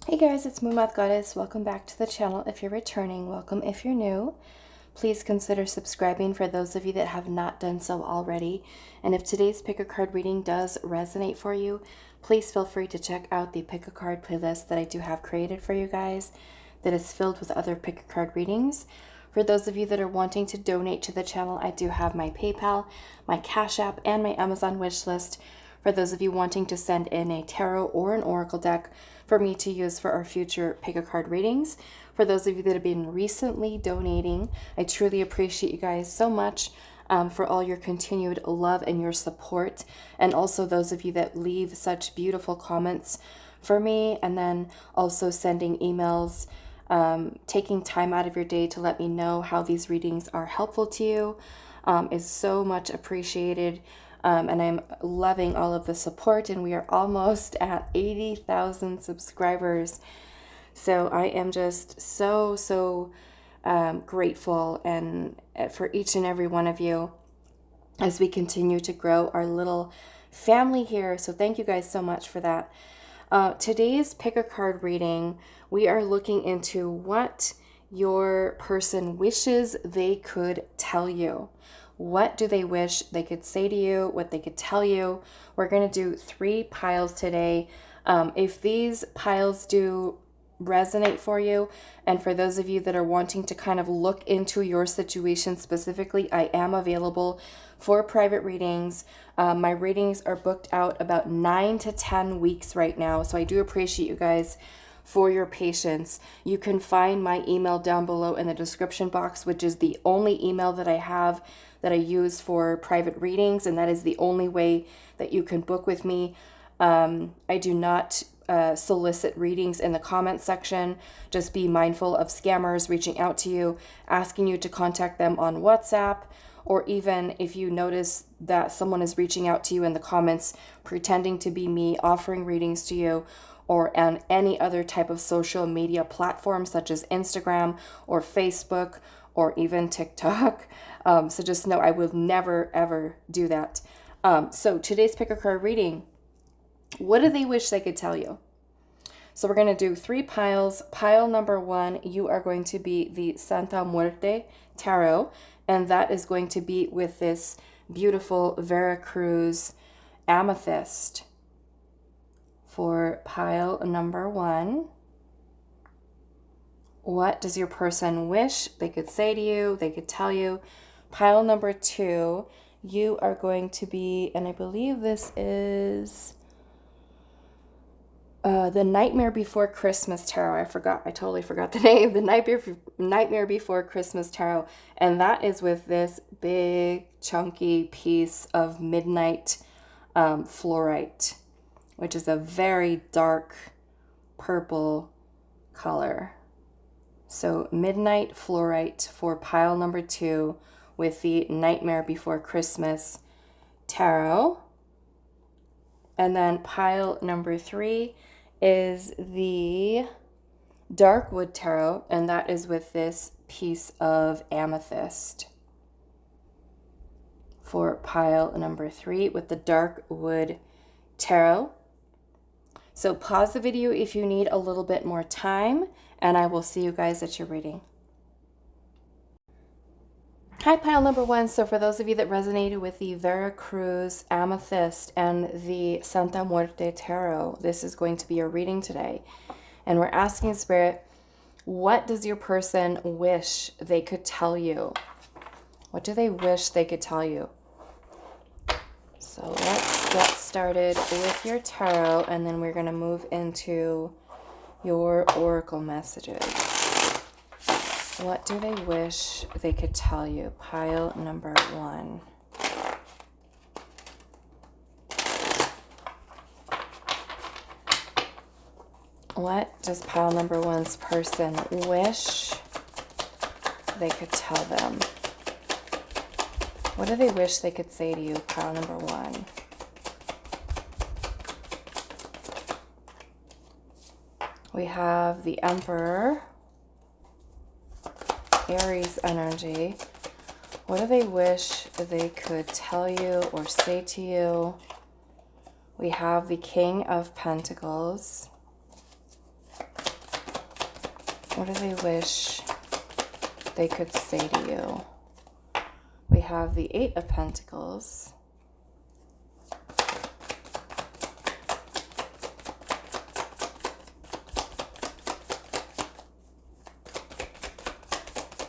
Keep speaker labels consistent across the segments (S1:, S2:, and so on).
S1: Hey guys, it's moonmothgoddess. Welcome back to the channel. If you're returning, welcome. If you're new, please consider subscribing for those of you that have not done so already. And if today's pick a card reading does resonate for you, please feel free to check out the pick a card playlist that I do have created for you guys that is filled with other pick a card readings. For those of you that are wanting to donate to the channel, I do have my PayPal, my Cash App, and my Amazon wish list. For those of you wanting to send in a tarot or an oracle deck for me to use for our future pick a card readings. For those of you that have been recently donating, I truly appreciate you guys so much for all your continued love and your support. And also those of you that leave such beautiful comments for me, and then also sending emails, taking time out of your day to let me know how these readings are helpful to you is so much appreciated. And I'm loving all of the support, and we are almost at 80,000 subscribers. So I am just so grateful and for each and every one of you as we continue to grow our little family here. So thank you guys so much for that. Today's pick a card reading, we are looking into what your person wishes they could tell you. What do they wish they could say to you, what they could tell you? We're going to do 3 piles today. If these piles do resonate for you, and for those of you that are wanting to kind of look into your situation specifically, I am available for private readings. My readings are booked out about 9 to 10 weeks right now, so I do appreciate you guys for your patience. You can find my email down below in the description box, which is the only email that I have that I use for private readings, and that is the only way that you can book with me. I do not solicit readings in the comment section. Just be mindful of scammers reaching out to you, asking you to contact them on WhatsApp, or even if you notice that someone is reaching out to you in the comments, pretending to be me, offering readings to you, or on any other type of social media platform such as Instagram or Facebook or even TikTok. So just know I will never, ever do that. So today's pick a card reading, what do they wish they could tell you? So we're going to do 3 piles. Pile number 1, you are going to be the Santa Muerte Tarot, and that is going to be with this beautiful Veracruz amethyst. For pile number 1, what does your person wish they could say to you, they could tell you? Pile number 2, you are going to be, and I believe this is the Nightmare Before Christmas Tarot. I totally forgot the name. The Nightmare Before Christmas Tarot. And that is with this big, chunky piece of midnight fluorite, which is a very dark purple color. So midnight fluorite for pile number 2 with the Nightmare Before Christmas Tarot. And then pile number 3 is the Darkwood Tarot, and that is with this piece of amethyst. For pile number 3 with the Darkwood Tarot. So pause the video if you need a little bit more time, and I will see you guys at your reading. Hi, pile number 1. So for those of you that resonated with the Veracruz Amethyst and the Santa Muerte Tarot, this is going to be your reading today. And we're asking Spirit, what does your person wish they could tell you? What do they wish they could tell you? So let's get started with your tarot, and then we're going to move into your oracle messages. What do they wish they could tell you? Pile number 1. What does pile number 1's person wish they could tell them? What do they wish they could say to you? Pile number 1. We have the Emperor, Aries energy. What do they wish they could tell you or say to you? We have the King of Pentacles. What do they wish they could say to you? We have the Eight of Pentacles.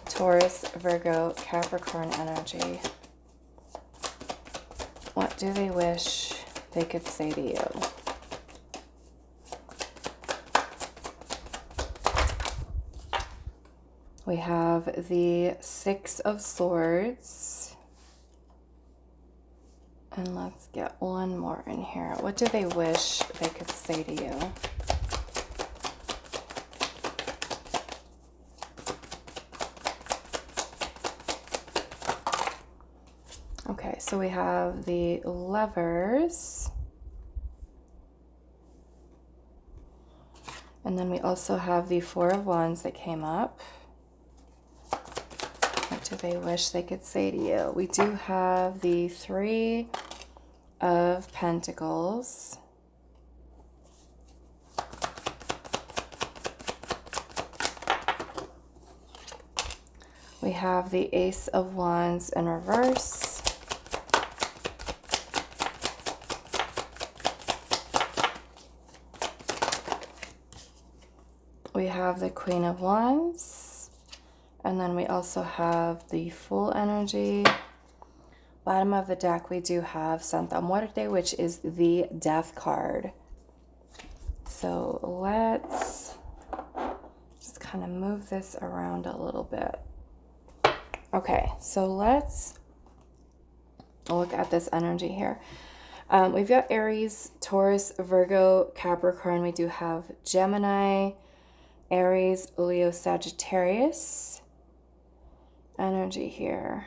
S1: Taurus, Virgo, Capricorn energy. What do they wish they could say to you? We have the Six of Swords. And let's get one more in here. What do they wish they could say to you? Okay, so we have the Lovers. And then we also have the Four of Wands that came up. What do they wish they could say to you? We do have the Three of Pentacles. We have the Ace of Wands in reverse. We have the Queen of Wands, and then we also have the Fool energy. Bottom of the deck, we do have Santa Muerte, which is the Death card. So let's just kind of move this around a little bit. Okay, so let's look at this energy here. We've got Aries, Taurus, Virgo, Capricorn. We do have Gemini, Aries, Leo, Sagittarius energy here.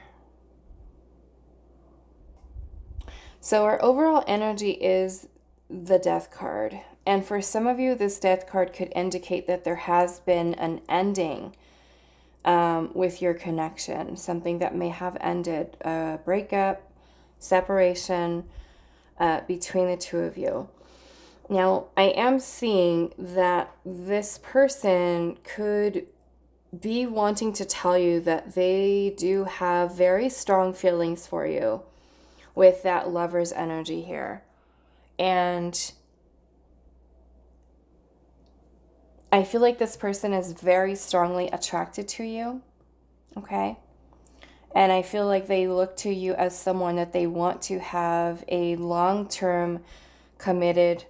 S1: So our overall energy is the Death card. And for some of you, this Death card could indicate that there has been an ending with your connection. Something that may have ended, a breakup, separation between the two of you. Now, I am seeing that this person could be wanting to tell you that they do have very strong feelings for you with that Lover's energy here. And I feel like this person is very strongly attracted to you, okay? And I feel like they look to you as someone that they want to have a long-term committed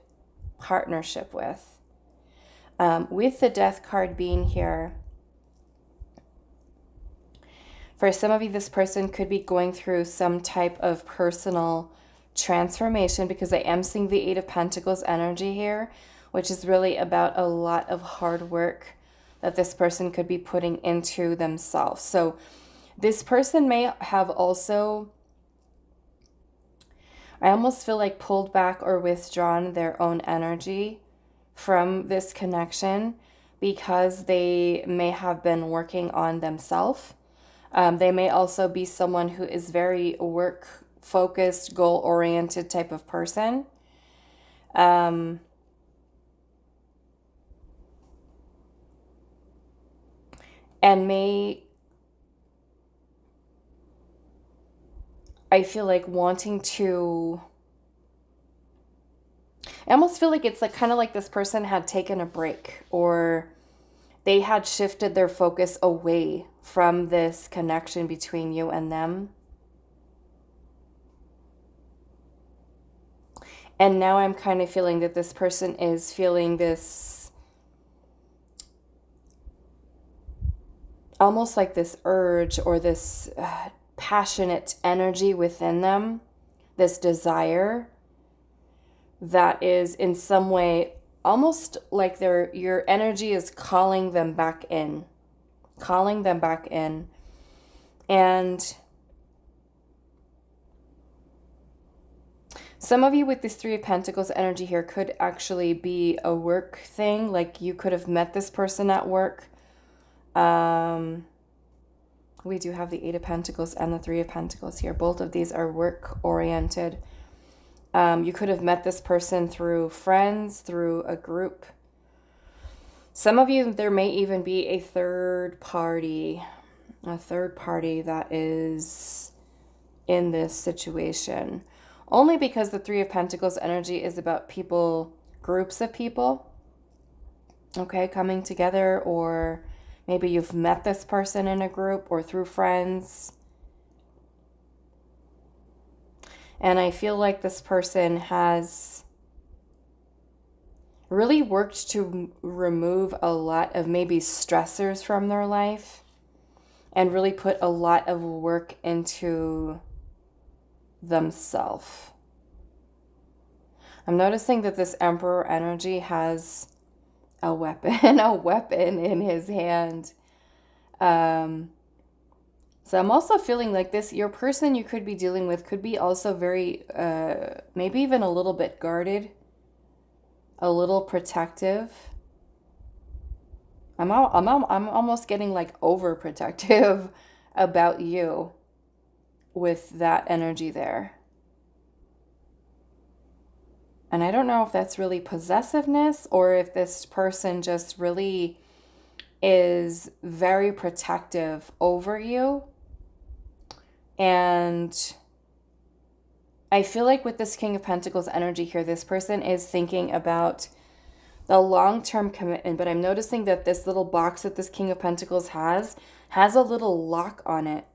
S1: partnership with. With the Death card being here, for some of you, this person could be going through some type of personal transformation, because I am seeing the Eight of Pentacles energy here, which is really about a lot of hard work that this person could be putting into themselves. So this person may have also, I almost feel like, pulled back or withdrawn their own energy from this connection because they may have been working on themselves. They may also be someone who is very work-focused, goal-oriented type of person. And may, I feel like, wanting to, I almost feel like it's like kind of like this person had taken a break, or they had shifted their focus away from this connection between you and them. And now I'm kind of feeling that this person is feeling this, almost like this urge or this passionate energy within them, this desire that is in some way almost like your energy is calling them back in. And some of you with this Three of Pentacles energy here could actually be a work thing. Like you could have met this person at work. We do have the Eight of Pentacles and the Three of Pentacles here. Both of these are work-oriented. You could have met this person through friends, through a group. Some of you, there may even be a third party that is in this situation. Only because the Three of Pentacles energy is about people, groups of people, okay, coming together, or maybe you've met this person in a group or through friends. And I feel like this person has really worked to remove a lot of maybe stressors from their life and really put a lot of work into themselves. I'm noticing that this Emperor energy has a weapon, in his hand. So I'm also feeling like this, your person you could be dealing with could be also very, maybe even a little bit guarded, a little protective. I'm almost getting like overprotective about you with that energy there. And I don't know if that's really possessiveness or if this person just really is very protective over you. And I feel like with this King of Pentacles energy here, this person is thinking about the long-term commitment, but I'm noticing that this little box that this King of Pentacles has a little lock on it.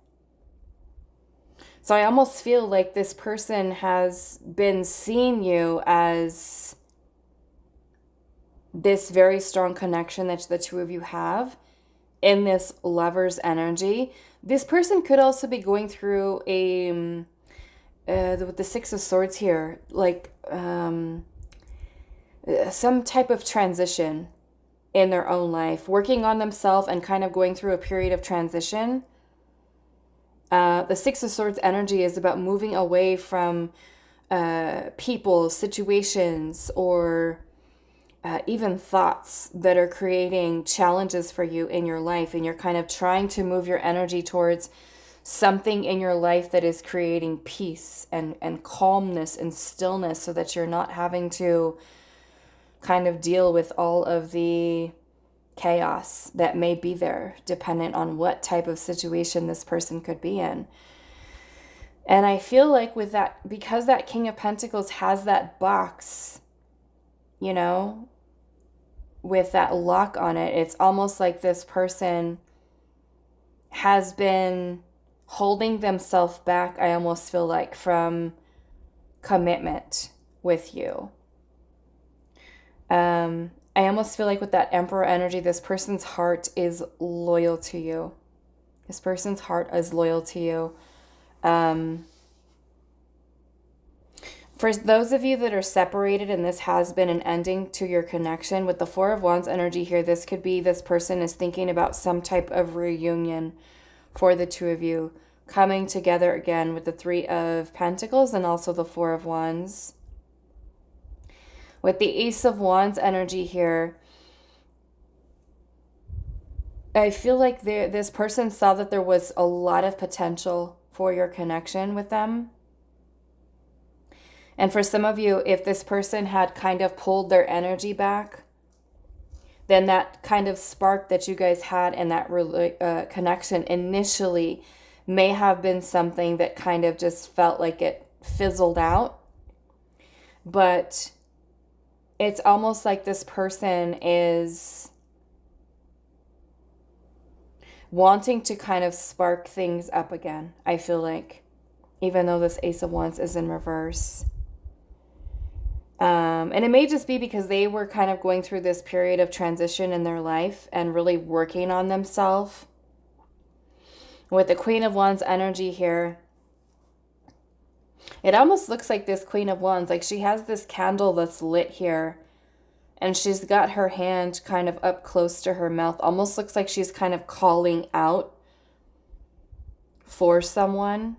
S1: So I almost feel like this person has been seeing you as this very strong connection that the two of you have in this lover's energy. This person could also be going through with the Six of Swords here, like some type of transition in their own life, working on themselves and kind of going through a period of transition. The Six of Swords energy is about moving away from people, situations, or even thoughts that are creating challenges for you in your life. And you're kind of trying to move your energy towards something in your life that is creating peace and calmness and stillness, so that you're not having to kind of deal with all of the chaos that may be there, dependent on what type of situation this person could be in. And I feel like with that, because that King of Pentacles has that box, you know, with that lock on it, it's almost like this person has been holding themselves back, I almost feel like, from commitment with you. I almost feel like with that Emperor energy, this person's heart is loyal to you. This person's heart is loyal to you. For those of you that are separated and this has been an ending to your connection, with the Four of Wands energy here, this could be this person is thinking about some type of reunion for the two of you, coming together again with the Three of Pentacles and also the Four of Wands. With the Ace of Wands energy here, I feel like this person saw that there was a lot of potential for your connection with them. And for some of you, if this person had kind of pulled their energy back, then that kind of spark that you guys had in that connection initially may have been something that kind of just felt like it fizzled out. But it's almost like this person is wanting to kind of spark things up again, I feel like, even though this Ace of Wands is in reverse. And it may just be because they were kind of going through this period of transition in their life and really working on themselves. With the Queen of Wands energy here, it almost looks like this Queen of Wands, like she has this candle that's lit here, and she's got her hand kind of up close to her mouth. Almost looks like she's kind of calling out for someone.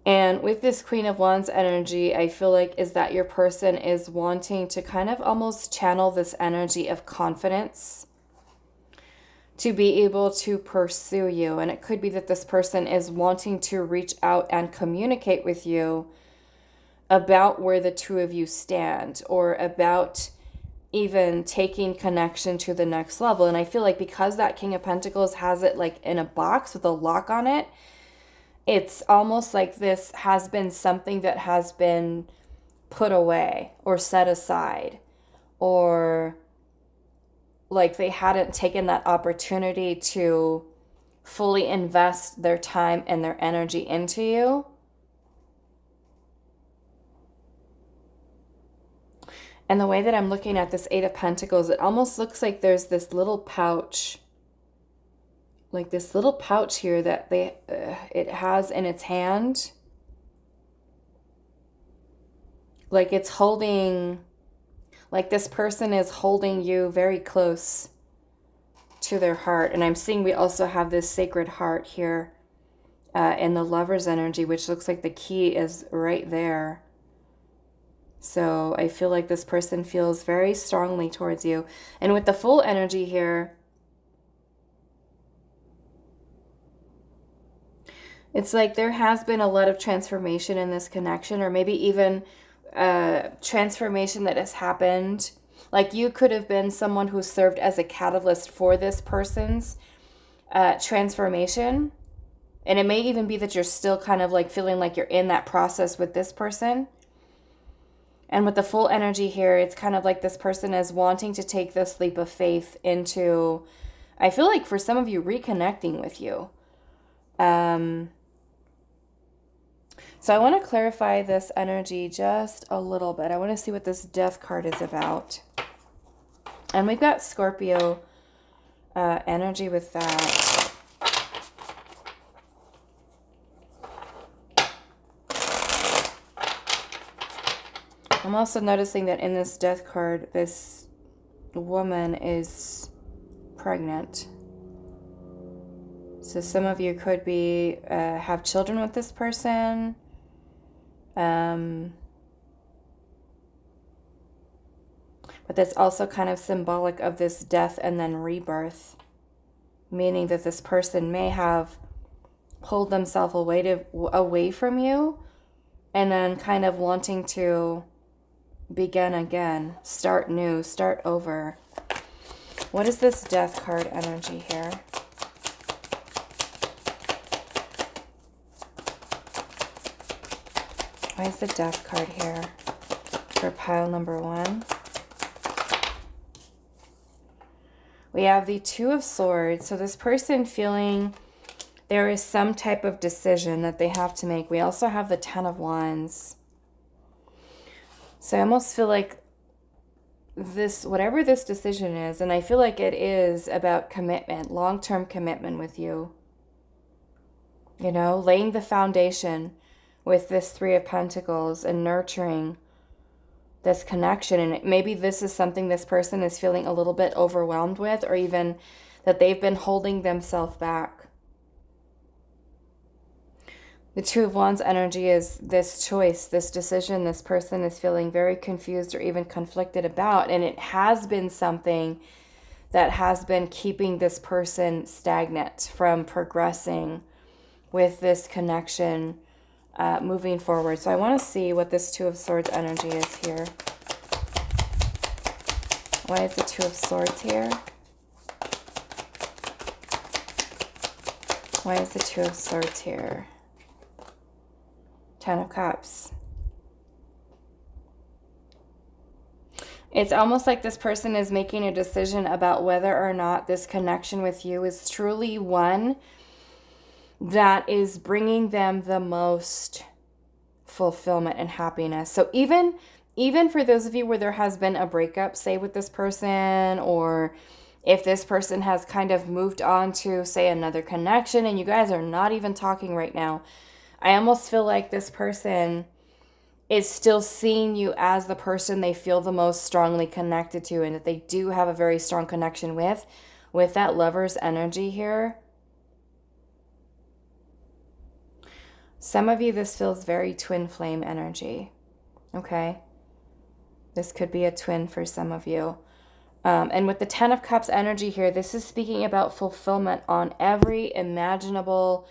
S1: And with this Queen of Wands energy, I feel like is that your person is wanting to kind of almost channel this energy of confidence to be able to pursue you. And it could be that this person is wanting to reach out and communicate with you about where the two of you stand, or about even taking connection to the next level. And I feel like because that King of Pentacles has it like in a box with a lock on it, it's almost like this has been something that has been put away or set aside, or like they hadn't taken that opportunity to fully invest their time and their energy into you. And the way that I'm looking at this Eight of Pentacles, it almost looks like there's this little pouch, like this little pouch here that it has in its hand. Like it's holding, like this person is holding you very close to their heart. And I'm seeing we also have this sacred heart here in the Lover's energy, which looks like the key is right there. So I feel like this person feels very strongly towards you. And with the Fool energy here, it's like there has been a lot of transformation in this connection, or maybe even transformation that has happened. Like you could have been someone who served as a catalyst for this person's transformation. And it may even be that you're still kind of like feeling like you're in that process with this person. And with the Fool energy here, it's kind of like this person is wanting to take this leap of faith into, I feel like for some of you, reconnecting with you. So I want to clarify this energy just a little bit. I want to see what this Death card is about. And we've got Scorpio energy with that. I'm also noticing that in this Death card, this woman is pregnant. So some of you could be have children with this person. But that's also kind of symbolic of this death and then rebirth, meaning that this person may have pulled themselves away from you and then kind of wanting to begin again, start new, start over. What is this Death card energy here? Why is the Death card here for pile number 1? We have the Two of Swords. So this person feeling there is some type of decision that they have to make. We also have the Ten of Wands. So I almost feel like this, whatever this decision is, and I feel like it is about commitment, long-term commitment with you. You know, laying the foundation with this Three of Pentacles and nurturing this connection. And maybe this is something this person is feeling a little bit overwhelmed with, or even that they've been holding themselves back. The Two of Wands energy is this choice, this decision this person is feeling very confused or even conflicted about. And it has been something that has been keeping this person stagnant from progressing with this connection moving forward. So I want to see what this Two of Swords energy is here. Why is the Two of Swords here? Why is the Two of Swords here? Ten of Cups. It's almost like this person is making a decision about whether or not this connection with you is truly one that is bringing them the most fulfillment and happiness. So even for those of you where there has been a breakup, say with this person, or if this person has kind of moved on to, say, another connection and you guys are not even talking right now, I almost feel like this person is still seeing you as the person they feel the most strongly connected to, and that they do have a very strong connection with that Lover's energy here. Some of you, this feels very twin flame energy, okay? This could be a twin for some of you. And with the Ten of Cups energy here, this is speaking about fulfillment on every imaginable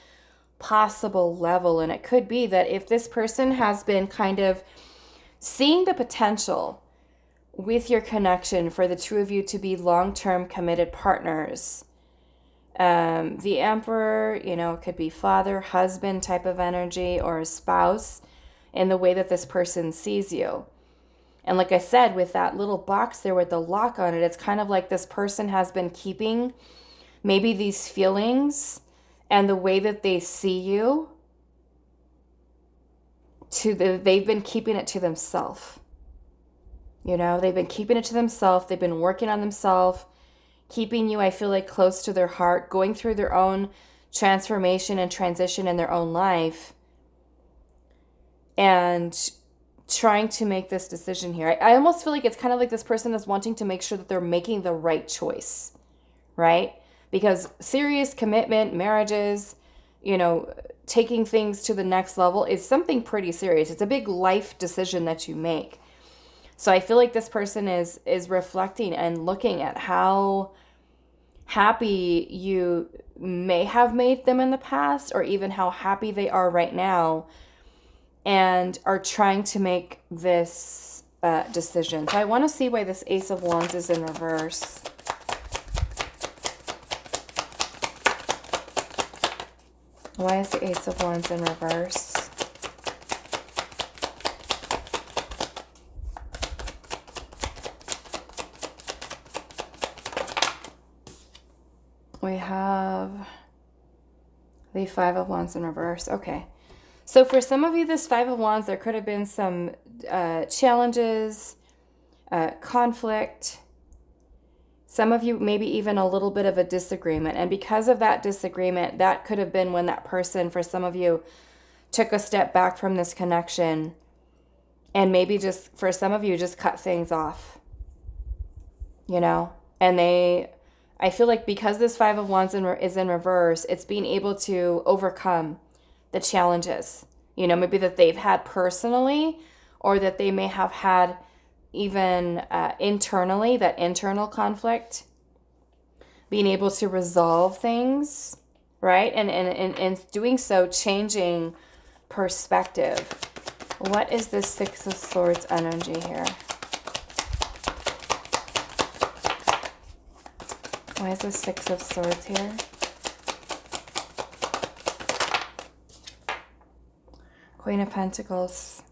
S1: possible level. And it could be that if this person has been kind of seeing the potential with your connection for the two of you to be long-term committed partners. The Emperor, you know, could be father, husband type of energy, or a spouse in the way that this person sees you. And like I said, with that little box there with the lock on it, it's kind of like this person has been keeping maybe these feelings and the way that they see you they've been keeping it to themselves. You know, they've been keeping it to themselves. They've been working on themselves, keeping you, I feel like, close to their heart, going through their own transformation and transition in their own life, and trying to make this decision here. I almost feel like it's kind of like this person is wanting to make sure that they're making the right choice, right? Because serious commitment, marriages, you know, taking things to the next level is something pretty serious. It's a big life decision that you make. So I feel like this person is reflecting and looking at how happy you may have made them in the past, or even how happy they are right now, and are trying to make this decision. So I want to see why this Ace of Wands is in reverse. Why is the Ace of Wands in reverse? We have the Five of Wands in reverse. Okay. So for some of you, this Five of Wands, there could have been some challenges, conflict. Some of you, maybe even a little bit of a disagreement. And because of that disagreement, that could have been when that person, for some of you, took a step back from this connection. And maybe just, for some of you, just cut things off. You know? And I feel like because this Five of Wands is in reverse, it's being able to overcome the challenges, you know, maybe that they've had personally, or that they may have had even internally, that internal conflict, being able to resolve things, right? And doing so, changing perspective. What is the Six of Swords energy here? Why is the Six of Swords here? Queen of Pentacles.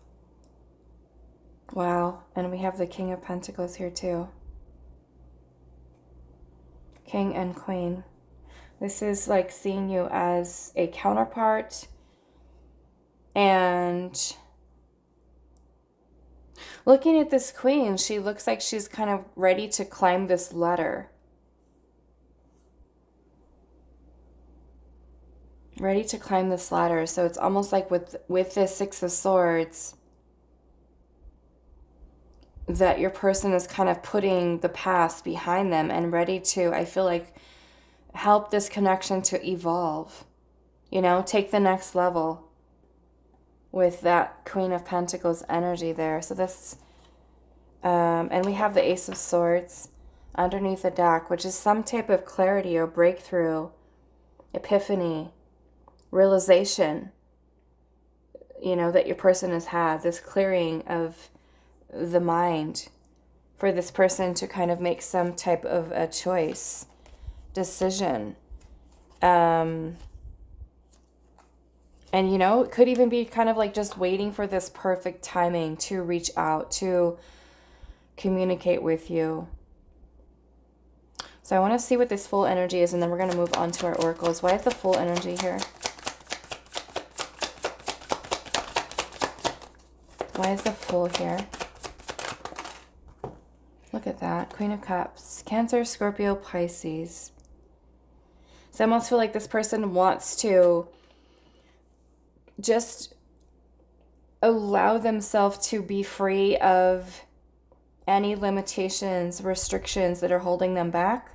S1: Wow. And we have the King of Pentacles here too. King and Queen. This is like seeing you as a counterpart. And looking at this Queen, she looks like she's kind of ready to climb this ladder. Ready to climb this ladder. So it's almost like with this Six of Swords, that your person is kind of putting the past behind them and ready to, I feel like, help this connection to evolve. You know, take the next level with that Queen of Pentacles energy there. So this, and we have the Ace of Swords underneath the deck, which is some type of clarity or breakthrough, epiphany, realization, you know, that your person has had, this clearing of the mind for this person to kind of make some type of a choice, decision. And, you know, it could even be kind of like just waiting for this perfect timing to reach out, to communicate with you. So I want to see what this full energy is, and then we're going to move on to our oracles. Why is the full energy here? Why is the Fool here? Look at that. Queen of Cups. Cancer, Scorpio, Pisces. So I almost feel like this person wants to just allow themselves to be free of any limitations, restrictions that are holding them back,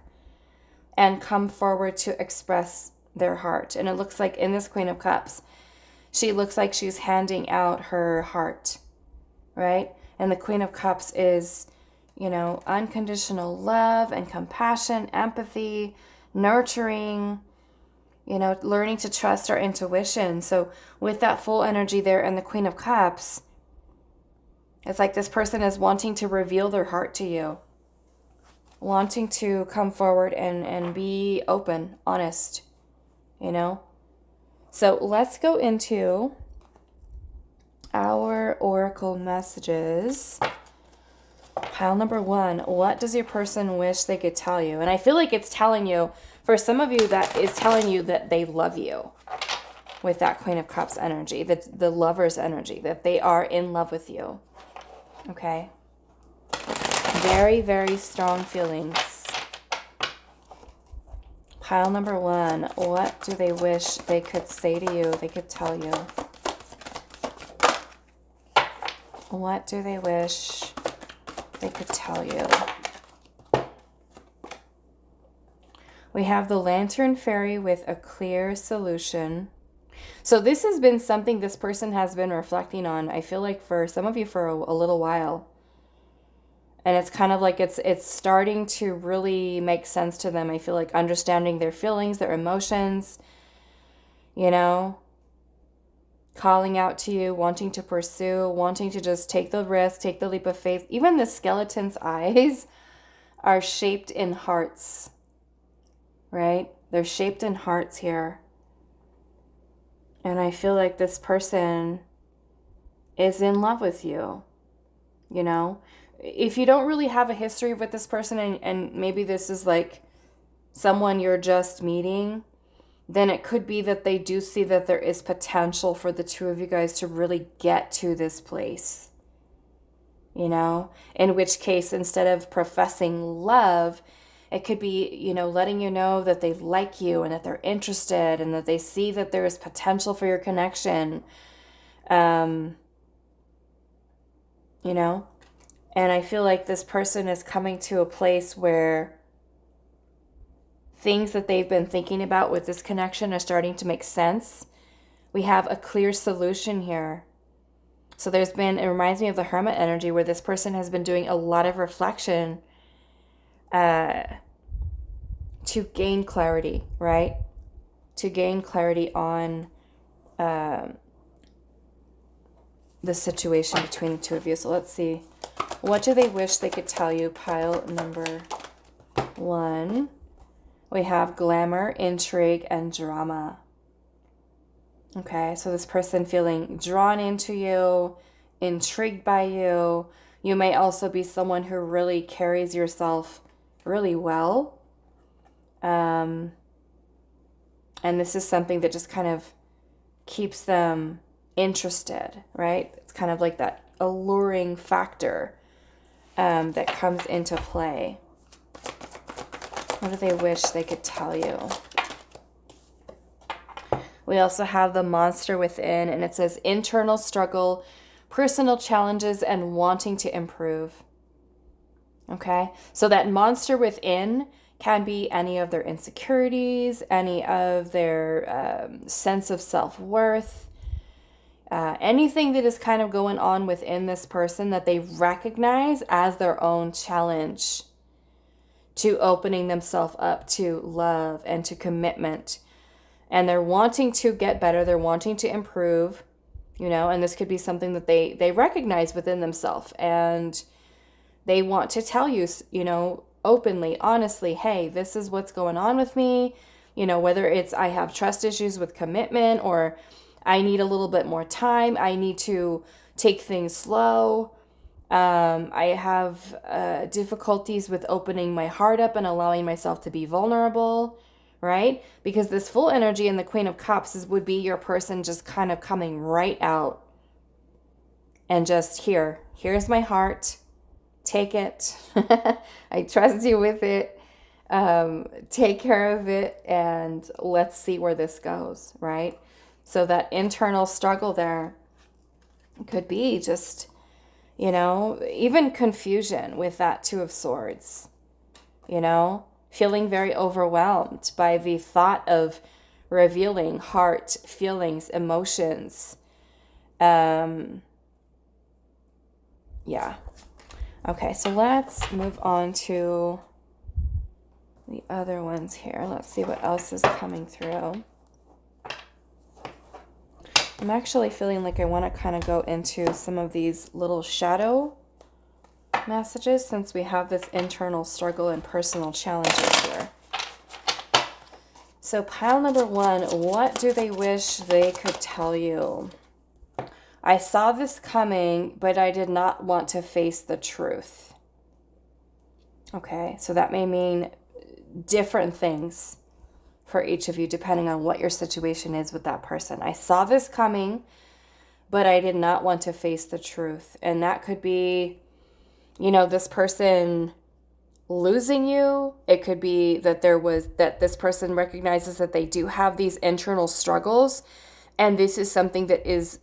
S1: and come forward to express their heart. And it looks like in this Queen of Cups, she looks like she's handing out her heart, right? And the Queen of Cups is, you know, unconditional love and compassion, empathy, nurturing, you know, learning to trust our intuition. So with that full energy there and the Queen of Cups, It's like this person is wanting to reveal their heart to you, wanting to come forward and be open, honest, you know? So let's go into our oracle messages. Pile number 1, what does your person wish they could tell you? And I feel like it's telling you, for some of you, that is telling you that they love you with that Queen of Cups energy, the lover's energy, that they are in love with you. Okay? Very, very strong feelings. Pile number 1, what do they wish they could say to you, they could tell you? What do they wish they could tell you? We have the Lantern Fairy with a clear solution. So this has been something this person has been reflecting on, I feel like for some of you for a little while. And it's kind of like it's starting to really make sense to them. I feel like understanding their feelings, their emotions, you know, calling out to you, wanting to pursue, wanting to just take the risk, take the leap of faith. Even the skeleton's eyes are shaped in hearts, right? They're shaped in hearts here. And I feel like this person is in love with you, you know? If you don't really have a history with this person and maybe this is like someone you're just meeting, then it could be that they do see that there is potential for the two of you guys to really get to this place, you know? In which case, instead of professing love, it could be, you know, letting you know that they like you and that they're interested and that they see that there is potential for your connection, you know? And I feel like this person is coming to a place where things that they've been thinking about with this connection are starting to make sense. We have a clear solution here. So it reminds me of the Hermit energy where this person has been doing a lot of reflection to gain clarity, right? To gain clarity on the situation between the two of you. So let's see. What do they wish they could tell you? Pile number 1. We have glamour, intrigue, and drama. Okay, so this person feeling drawn into you, intrigued by you. You may also be someone who really carries yourself really well. And this is something that just kind of keeps them interested, right? It's kind of like that alluring factor that comes into play. What do they wish they could tell you? We also have the monster within, and it says internal struggle, personal challenges, and wanting to improve. Okay, so that monster within can be any of their insecurities, any of their sense of self-worth, anything that is kind of going on within this person that they recognize as their own challenge to opening themselves up to love and to commitment. And they're wanting to get better. They're wanting to improve, you know, and this could be something that they recognize within themselves. And they want to tell you, you know, openly, honestly, hey, this is what's going on with me. You know, whether it's I have trust issues with commitment or I need a little bit more time. I need to take things slow. I have difficulties with opening my heart up and allowing myself to be vulnerable, right? Because this full energy in the Queen of Cups would be your person just kind of coming right out and just here's my heart. Take it. I trust you with it. Take care of it and let's see where this goes, right? So that internal struggle there could be just, you know, even confusion with that Two of Swords, you know, feeling very overwhelmed by the thought of revealing heart, feelings, emotions. Yeah. Okay, so let's move on to the other ones here. Let's see what else is coming through. I'm actually feeling like I want to kind of go into some of these little shadow messages since we have this internal struggle and personal challenges here. So pile number 1, what do they wish they could tell you? I saw this coming, but I did not want to face the truth. Okay, so that may mean different things for each of you depending on what your situation is with that person. I saw this coming, but I did not want to face the truth. And that could be, this person losing you. It could be that this person recognizes that they do have these internal struggles, and this is something that is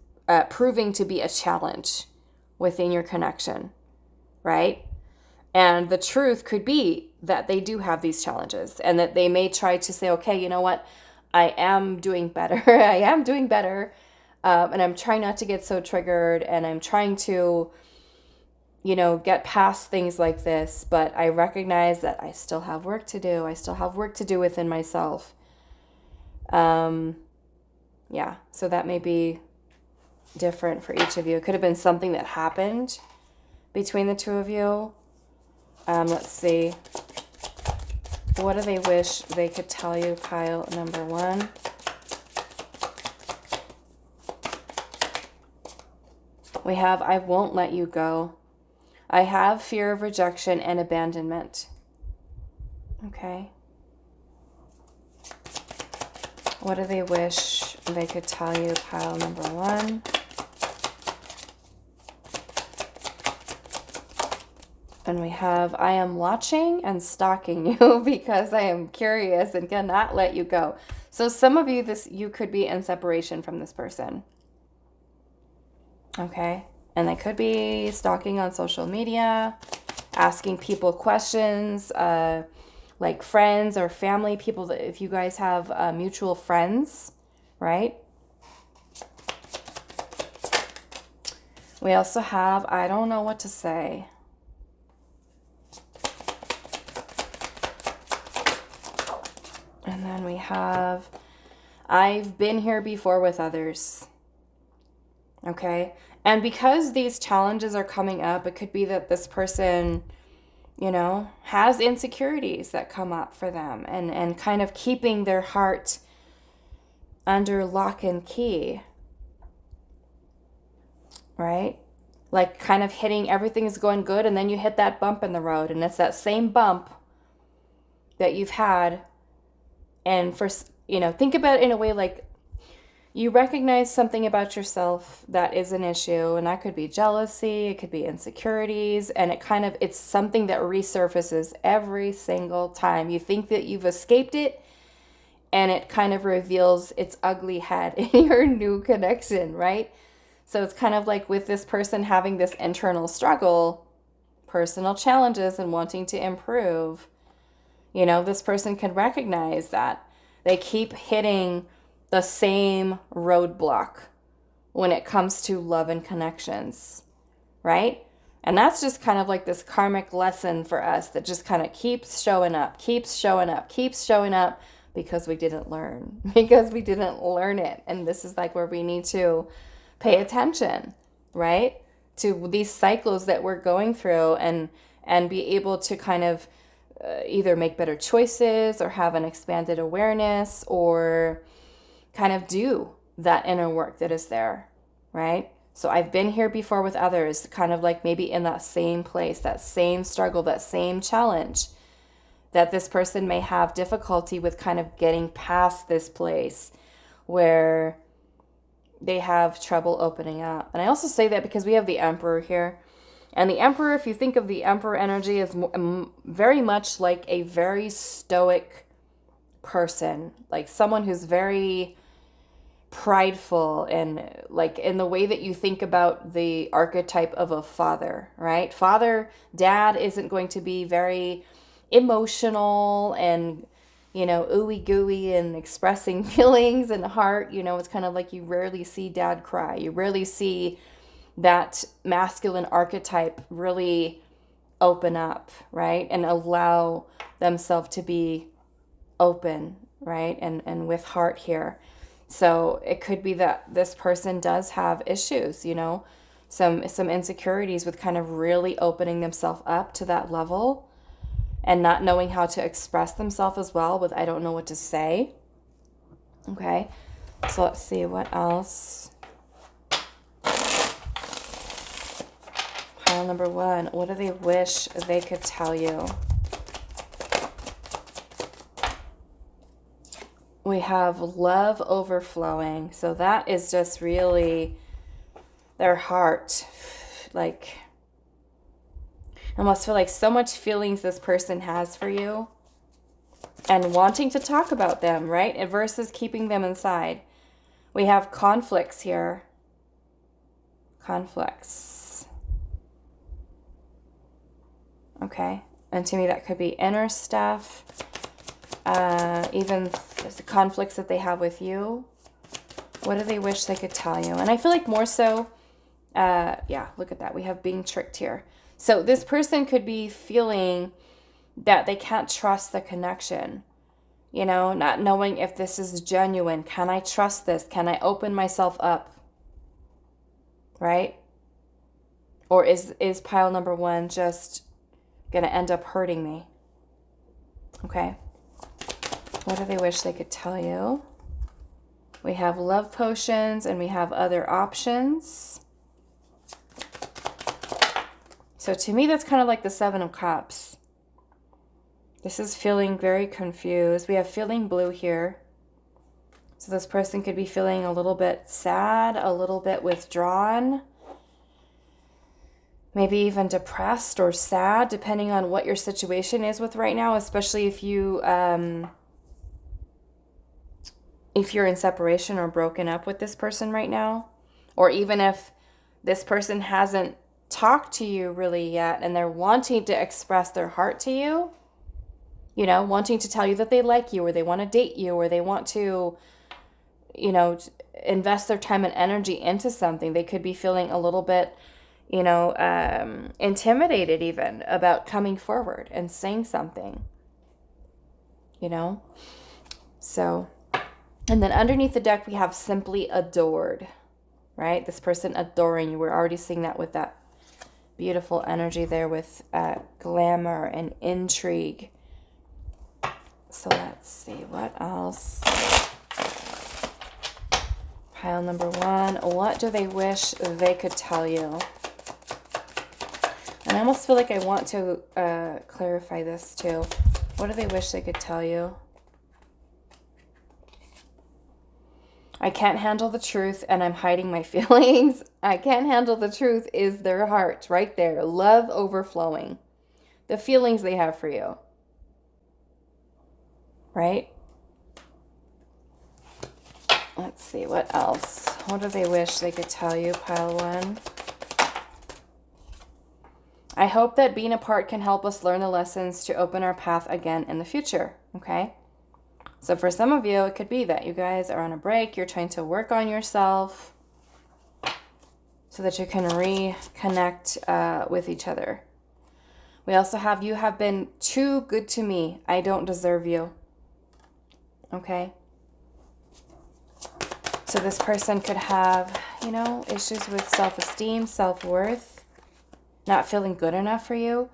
S1: proving to be a challenge within your connection, right? And the truth could be that they do have these challenges and that they may try to say, okay, you know what? I am doing better. I am doing better. And I'm trying not to get so triggered, and I'm trying to, get past things like this. But I recognize that I still have work to do. I still have work to do within myself. So that may be different for each of you. It could have been something that happened between the two of you. Let's see. What do they wish they could tell you, pile number 1? We have, I won't let you go. I have fear of rejection and abandonment. Okay. What do they wish they could tell you, pile number 1? And we have, I am watching and stalking you because I am curious and cannot let you go. So some of you, you could be in separation from this person. Okay. And they could be stalking on social media, asking people questions, like friends or family, people that if you guys have mutual friends, right? We also have, I don't know what to say. And then we have, I've been here before with others. Okay. And because these challenges are coming up, it could be that this person, has insecurities that come up for them and kind of keeping their heart under lock and key. Right? Like kind of hitting, everything is going good, and then you hit that bump in the road, and it's that same bump that you've had. And think about it in a way like you recognize something about yourself that is an issue, and that could be jealousy, it could be insecurities, and it's something that resurfaces every single time. You think that you've escaped it, and it kind of reveals its ugly head in your new connection, right? So it's kind of like with this person having this internal struggle, personal challenges, and wanting to improve. This person can recognize that they keep hitting the same roadblock when it comes to love and connections, right? And that's just kind of like this karmic lesson for us that just kind of keeps showing up because we didn't learn, it. And this is like where we need to pay attention, right? To these cycles that we're going through and be able to kind of either make better choices or have an expanded awareness or kind of do that inner work that is there, right? So I've been here before with others, kind of like maybe in that same place, that same struggle, that same challenge, that this person may have difficulty with kind of getting past this place where they have trouble opening up. And I also say that because we have the Emperor here. And the Emperor, if you think of the Emperor energy, is very much like a very stoic person, like someone who's very prideful and like in the way that you think about the archetype of a father, right? Dad isn't going to be very emotional and, ooey gooey and expressing feelings and heart. It's kind of like you rarely see dad cry. You rarely see that masculine archetype really open up, right? And allow themselves to be open, right? And with heart here. So it could be that this person does have issues, you know, some insecurities with kind of really opening themselves up to that level and not knowing how to express themselves as well with I don't know what to say. Okay, so let's see what else. Pile number one, what do they wish they could tell you? We have love overflowing. So that is just really their heart. Like, I almost feel like so much feelings this person has for you and wanting to talk about them, right? And versus keeping them inside. We have conflicts here. Conflicts. Okay. And to me, that could be inner stuff. Even the conflicts that they have with you. What do they wish they could tell you? And I feel like more so, yeah, look at that. We have being tricked here. So this person could be feeling that they can't trust the connection. You know, not knowing if this is genuine. Can I trust this? Can I open myself up? Right? Or is pile number one just going to end up hurting me? Okay. What do they wish they could tell you? We have love potions and we have other options. So to me, that's kind of like the Seven of Cups. This is feeling very confused. We have feeling blue here. So this person could be feeling a little bit sad, a little bit withdrawn, maybe even depressed or sad, depending on what your situation is with right now, especially if you're in separation or broken up with this person right now, or even if this person hasn't talked to you really yet and they're wanting to express their heart to you, you know, wanting to tell you that they like you or they want to date you or they want to, you know, invest their time and energy into something. They could be feeling a little bit, you know, intimidated even about coming forward and saying something, you know. So, and then underneath the deck, we have simply adored, right? This person adoring you. We're already seeing that with that beautiful energy there with glamour and intrigue. So let's see, what else? Pile number one, what do they wish they could tell you? And I almost feel like I want to clarify this too. What do they wish they could tell you? I can't handle the truth and I'm hiding my feelings. I can't handle the truth is their heart right there. Love overflowing. The feelings they have for you. Right? Let's see, what else? What do they wish they could tell you, pile one? I hope that being apart can help us learn the lessons to open our path again in the future. Okay? So for some of you, it could be that you guys are on a break. You're trying to work on yourself so that you can reconnect with each other. We also have, you have been too good to me. I don't deserve you. Okay? So this person could have, you know, issues with self-esteem, self-worth, not feeling good enough for you.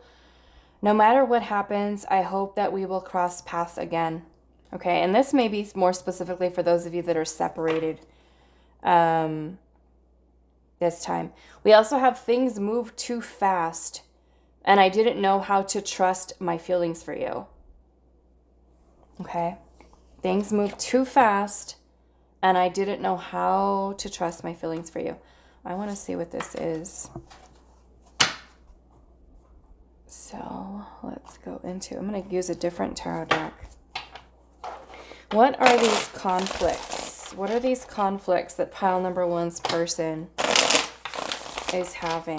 S1: No matter what happens, I hope that we will cross paths again. Okay, and this may be more specifically for those of you that are separated this time. We also have things move too fast, and I didn't know how to trust my feelings for you. Okay, things move too fast, and I didn't know how to trust my feelings for you. I want to see what this is. So let's go into, I'm going to use a different tarot deck. What are these conflicts? What are these conflicts that pile number one's person is having?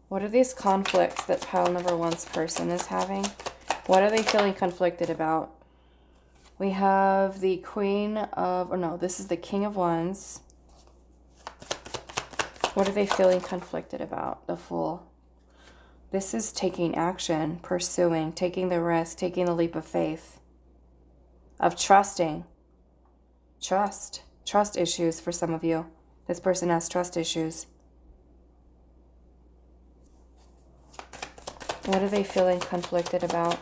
S1: What are these conflicts that pile number one's person is having? What are they feeling conflicted about? We have the Queen of, or no, this is the King of Wands. What are they feeling conflicted about? The Fool. This is taking action, pursuing, taking the risk, taking the leap of faith, of trusting. Trust issues for some of you. This person has trust issues. What are they feeling conflicted about?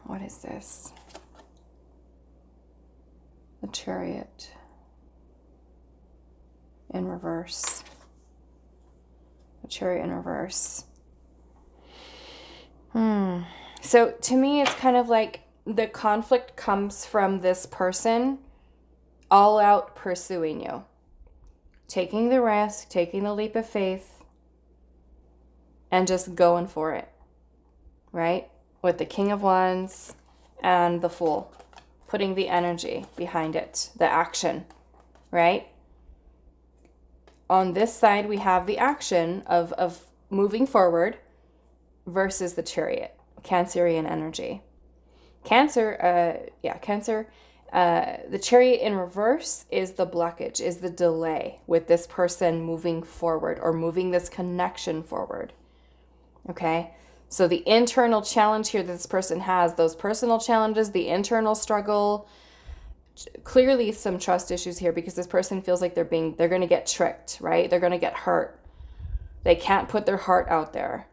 S1: What is this? The Chariot in reverse. The Chariot in reverse. So to me, it's kind of like the conflict comes from this person all out pursuing you. Taking the risk, taking the leap of faith, and just going for it. Right? With the King of Wands and the Fool. Putting the energy behind it. The action. Right? On this side, we have the action of moving forward versus the Chariot. Cancerian energy. Cancer, the Chariot in reverse is the blockage, is the delay with this person moving forward or moving this connection forward. Okay? So the internal challenge here that this person has, those personal challenges, the internal struggle, clearly some trust issues here because this person feels like they're going to get tricked, right? They're going to get hurt. They can't put their heart out there.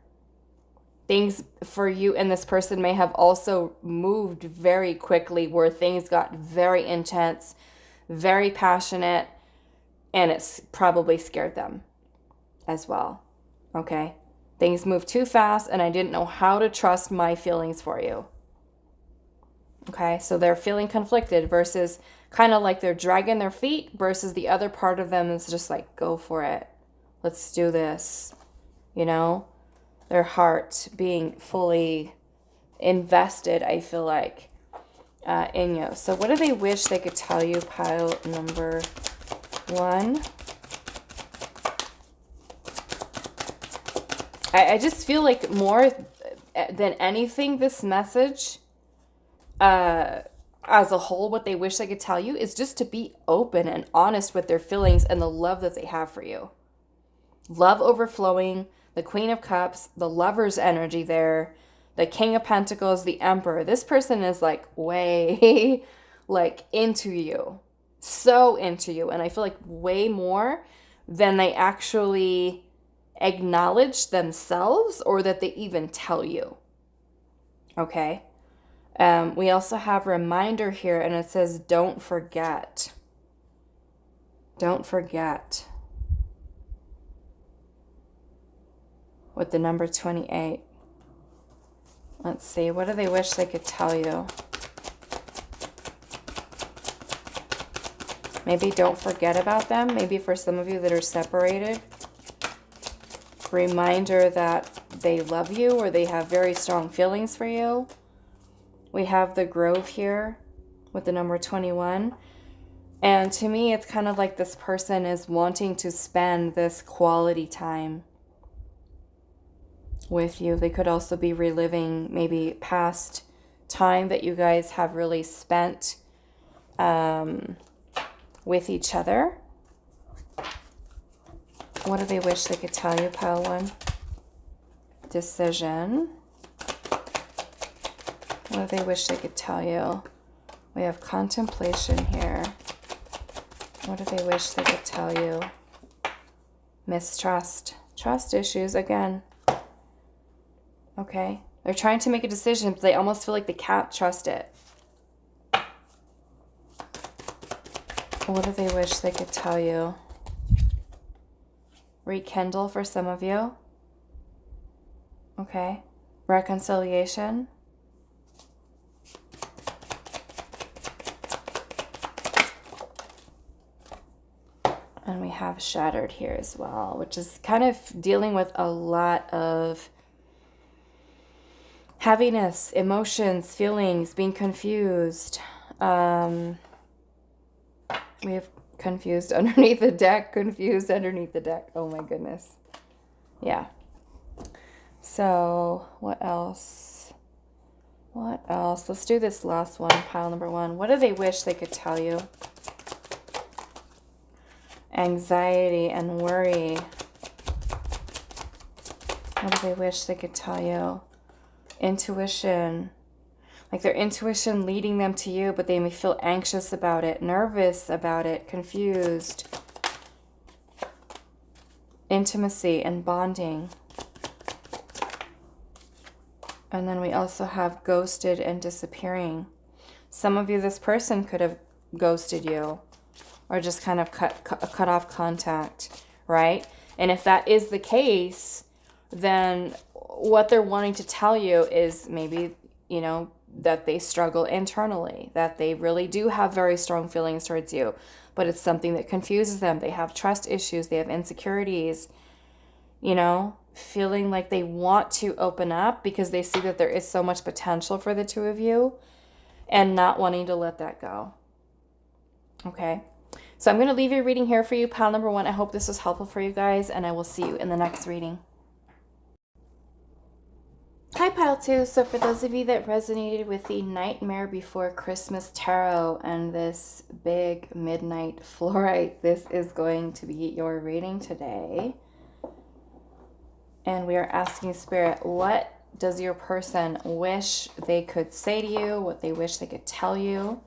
S1: Things for you and this person may have also moved very quickly where things got very intense, very passionate, and it's probably scared them as well. Okay? Things moved too fast and I didn't know how to trust my feelings for you. Okay? So they're feeling conflicted versus kind of like they're dragging their feet versus the other part of them is just like, go for it. Let's do this. You know? Their heart being fully invested, I feel like, in you. So what do they wish they could tell you, pile number 1? I just feel like more than anything, this message, as a whole, what they wish they could tell you is just to be open and honest with their feelings and the love that they have for you. Love overflowing. The Queen of Cups, the Lover's energy there, the King of Pentacles, the Emperor. This person is like way like into you. So into you. And I feel like way more than they actually acknowledge themselves or that they even tell you. Okay? We also have reminder here and it says, don't forget. Don't forget. With the number 28. Let's see. What do they wish they could tell you? Maybe don't forget about them. Maybe for some of you that are separated. Reminder that they love you or they have very strong feelings for you. We have the Grove here with the number 21. And to me, it's kind of like this person is wanting to spend this quality time with you. They could also be reliving maybe past time that you guys have really spent with each other. What do they wish they could tell you, pile 1? Decision. What do they wish they could tell you? We have contemplation here. What do they wish they could tell you? Mistrust. Trust issues again. Okay. They're trying to make a decision, but they almost feel like they can't trust it. What do they wish they could tell you? Rekindle for some of you. Okay. Reconciliation. And we have shattered here as well, which is kind of dealing with a lot of heaviness, emotions, feelings, being confused. We have confused underneath the deck, confused underneath the deck. Oh my goodness. Yeah. So what else? What else? Let's do this last one, pile number 1. What do they wish they could tell you? Anxiety and worry. What do they wish they could tell you? Intuition. Like their intuition leading them to you, but they may feel anxious about it, nervous about it, confused. Intimacy and bonding. And then we also have ghosted and disappearing. Some of you, this person could have ghosted you or just kind of cut off contact, right? And if that is the case, then what they're wanting to tell you is maybe, you know, that they struggle internally, that they really do have very strong feelings towards you, but it's something that confuses them. They have trust issues, they have insecurities, you know, feeling like they want to open up because they see that there is so much potential for the two of you and not wanting to let that go. Okay, so I'm going to leave your reading here for you, pile number 1. I hope this was helpful for you guys, and I will see you in the next reading. Hi, pile 2. So for those of you that resonated with the Nightmare Before Christmas Tarot and this big midnight fluorite, this is going to be your reading today. And we are asking Spirit, what does your person wish they could say to you? What they wish they could tell you?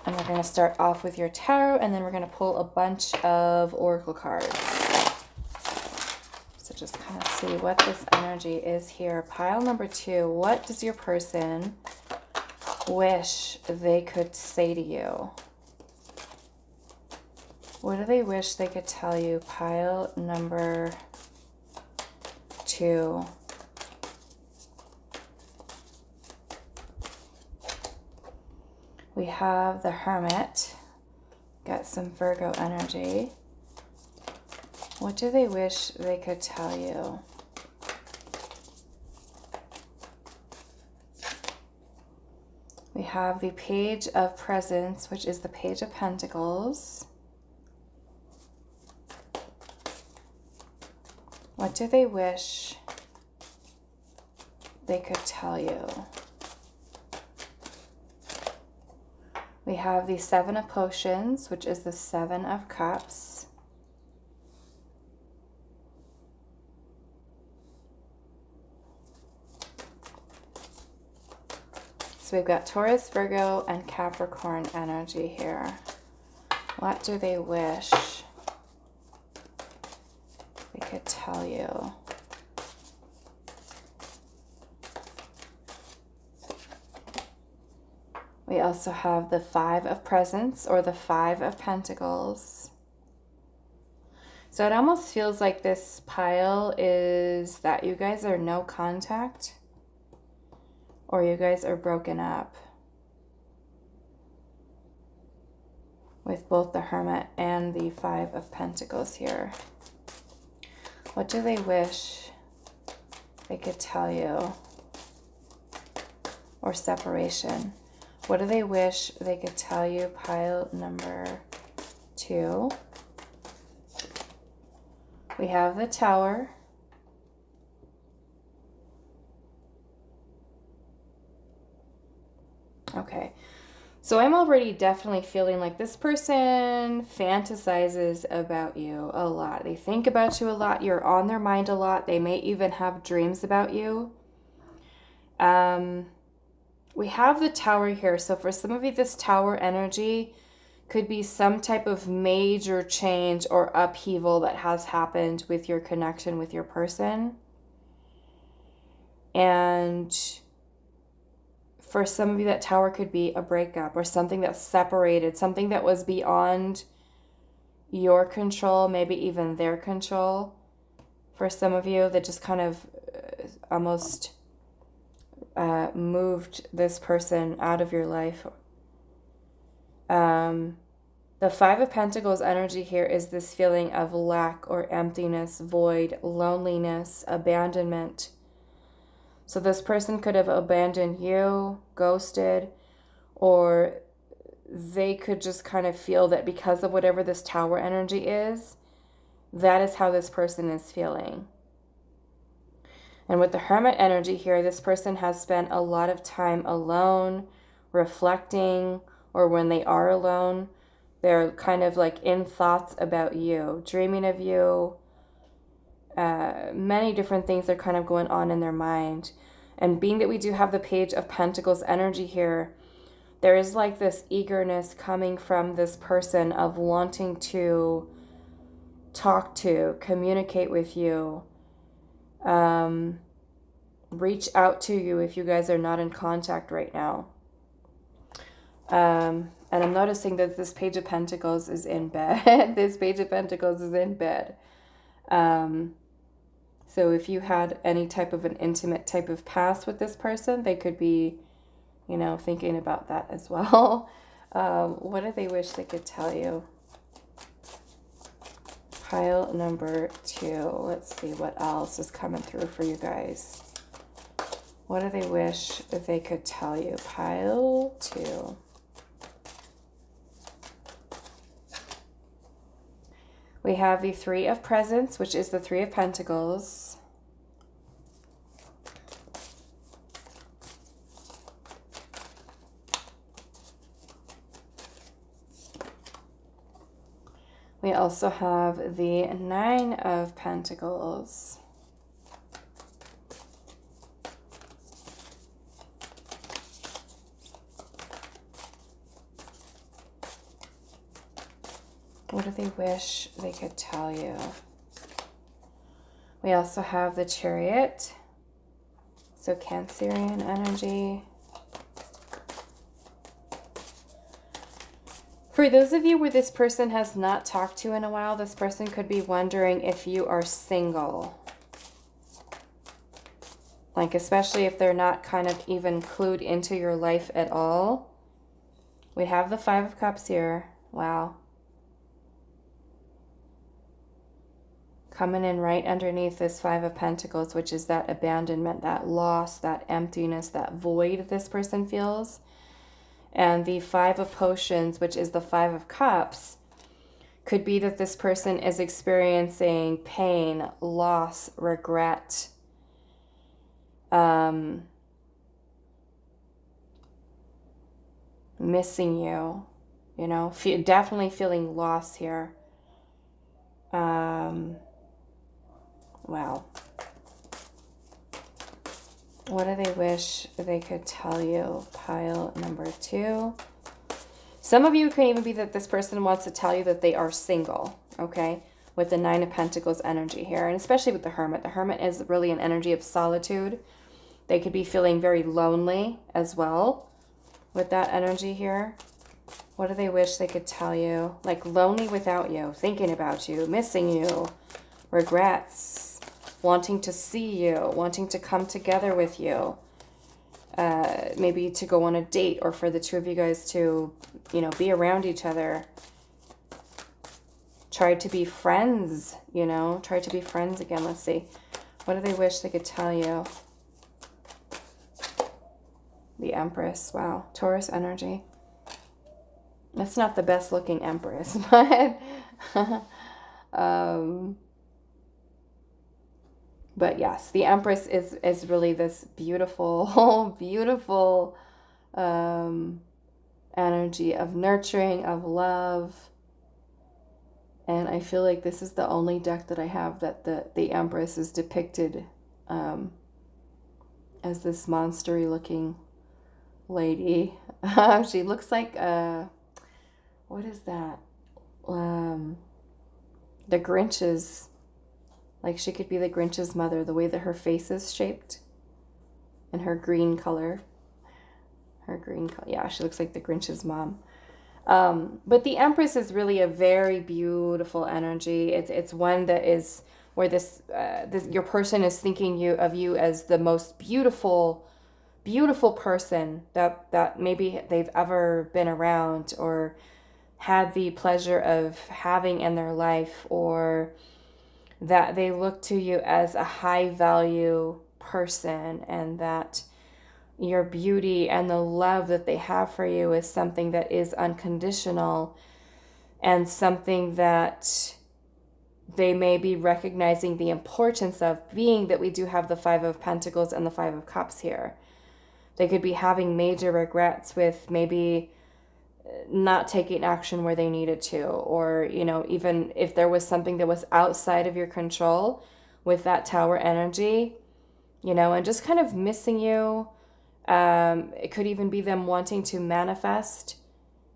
S1: And we're going to start off with your tarot, and then we're going to pull a bunch of oracle cards. So just kind of see what this energy is here. Pile number 2, what does your person wish they could say to you? What do they wish they could tell you? Pile number 2. We have the Hermit. Got some Virgo energy. What do they wish they could tell you? We have the Page of Presents, which is the Page of Pentacles. What do they wish they could tell you? We have the Seven of Potions, which is the Seven of Cups. So we've got Taurus, Virgo, and Capricorn energy here. What do they wish they could tell you? We also have the Five of Presents, or the Five of Pentacles. So it almost feels like this pile is that you guys are no contact, or you guys are broken up with both the Hermit and the Five of Pentacles here. What do they wish they could tell you? Or separation. What do they wish they could tell you? Pile number 2. We have the Tower. Okay. So I'm already definitely feeling like this person fantasizes about you a lot. They think about you a lot. You're on their mind a lot. They may even have dreams about you. We have the Tower here. So for some of you, this Tower energy could be some type of major change or upheaval that has happened with your connection with your person. And for some of you, that Tower could be a breakup or something that's separated, something that was beyond your control, maybe even their control. For some of you, that just kind of almost moved this person out of your life. The Five of Pentacles energy here is this feeling of lack or emptiness, void, loneliness, abandonment. So this person could have abandoned you, ghosted, or they could just kind of feel that because of whatever this Tower energy is, that is how this person is feeling. And with the Hermit energy here, this person has spent a lot of time alone, reflecting, or when they are alone, they're kind of like in thoughts about you, dreaming of you, Many different things are kind of going on in their mind. And being that we do have the Page of Pentacles energy here, there is like this eagerness coming from this person of wanting to talk to, communicate with you, reach out to you if you guys are not in contact right now. And I'm noticing that this Page of Pentacles is in bed. This Page of Pentacles is in bed. So if you had any type of an intimate type of past with this person, they could be, you know, thinking about that as well. What do they wish they could tell you? Pile number 2. Let's see what else is coming through for you guys. What do they wish that they could tell you? Pile 2. We have the 3 of Presents, which is the 3 of Pentacles. We also have the 9 of Pentacles. What do they wish they could tell you? We also have the Chariot. So Cancerian energy. For those of you where this person has not talked to in a while, this person could be wondering if you are single. Like, especially if they're not kind of even clued into your life at all. We have the 5 of Cups here. Wow. Coming in right underneath this 5 of Pentacles, which is that abandonment, that loss, that emptiness, that void this person feels. And the 5 of Potions, which is the 5 of Cups, could be that this person is experiencing pain, loss, regret, missing you, you know, definitely feeling loss here. Wow. What do they wish they could tell you? Pile number 2. Some of you can even be that this person wants to tell you that they are single, okay? With the 9 of Pentacles energy here, and especially with the Hermit. The Hermit is really an energy of solitude. They could be feeling very lonely as well with that energy here. What do they wish they could tell you? Like lonely without you, thinking about you, missing you, regrets, wanting to see you, wanting to come together with you. Maybe to go on a date, or for the 2 of you guys to, you know, be around each other. Try to be friends, you know, try to be friends again. Let's see. What do they wish they could tell you? The Empress. Wow. Taurus energy. That's not the best looking Empress, but yes, the Empress is really this beautiful, beautiful energy of nurturing, of love. And I feel like this is the only deck that I have that the Empress is depicted as this monstery looking lady. She looks like what is that? The Grinch's. Like, she could be the Grinch's mother, the way that her face is shaped and her green color. Her green color. Yeah, she looks like the Grinch's mom. But the Empress is really a very beautiful energy. It's one that is where this your person is thinking of you as the most beautiful person that maybe they've ever been around or had the pleasure of having in their life, or that they look to you as a high value person, and that your beauty and the love that they have for you is something that is unconditional, and something that they may be recognizing the importance of, being that we do have the 5 of Pentacles and the 5 of Cups here. They could be having major regrets with maybe not taking action where they needed to, or, you know, even if there was something that was outside of your control, with that Tower energy, you know, and just kind of missing you. It could even be them wanting to manifest,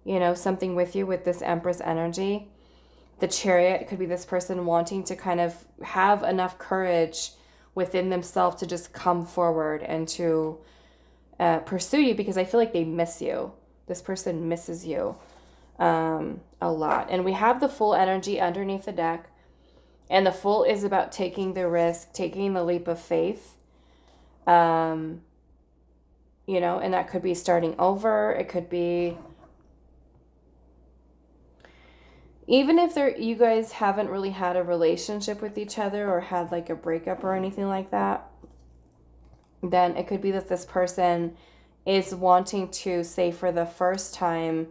S1: you know, something with you with this Empress energy. The Chariot could be this person wanting to kind of have enough courage within themselves to just come forward and to pursue you, because I feel like they miss you. This person misses you a lot. And we have the Fool energy underneath the deck. And the Fool is about taking the risk, taking the leap of faith. You know, and that could be starting over. It could be, even if you guys haven't really had a relationship with each other or had like a breakup or anything like that, then it could be that this person is wanting to, say for the first time,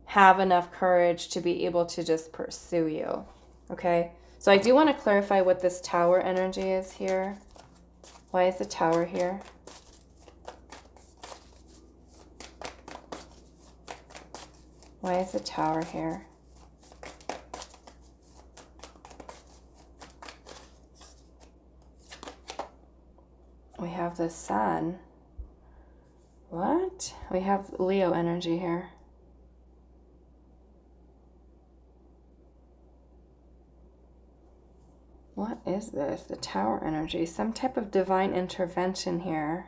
S1: have enough courage to be able to just pursue you. Okay? So I do want to clarify what this Tower energy is here. Why is the Tower here? Why is the Tower here? We have the Sun. What? We have Leo energy here. What is this? The Tower energy. Some type of divine intervention here.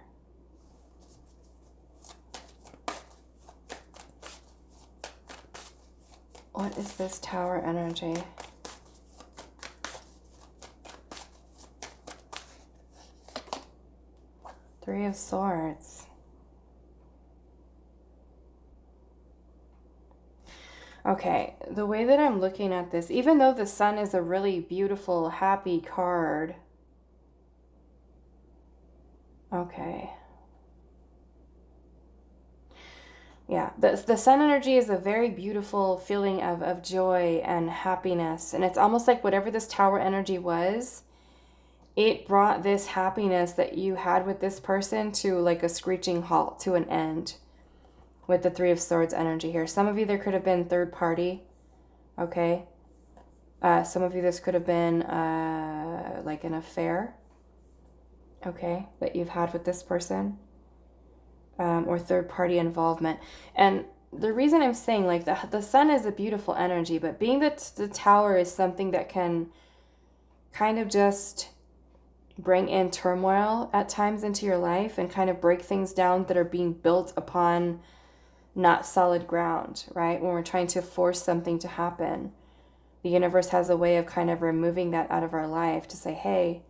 S1: What is this Tower energy? Three of Swords. Okay, the way that I'm looking at this, even though the Sun is a really beautiful, happy card. Okay. Yeah, the Sun energy is a very beautiful feeling of joy and happiness. And it's almost like whatever this Tower energy was, it brought this happiness that you had with this person to like a screeching halt, to an end. With the Three of Swords energy here. Some of you, there could have been third party. Okay. Some of you, this could have been like an affair. Okay. That you've had with this person. Or third party involvement. And the reason I'm saying like the Sun is a beautiful energy, but being that the Tower is something that can kind of just bring in turmoil at times into your life and kind of break things down that are being built upon not solid ground, right? When we're trying to force something to happen, the universe has a way of kind of removing that out of our life to say, hey,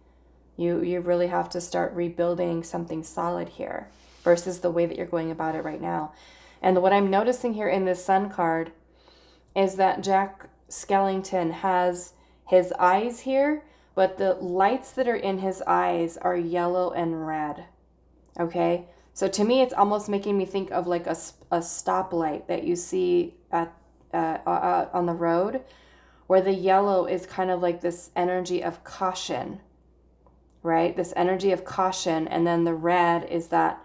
S1: you really have to start rebuilding something solid here versus the way that you're going about it right now. And what I'm noticing here in this Sun card is that Jack Skellington has his eyes here, but the lights that are in his eyes are yellow and red. Okay? So to me, it's almost making me think of like a stoplight that you see at on the road, where the yellow is kind of like this energy of caution, right? This energy of caution, and then the red is that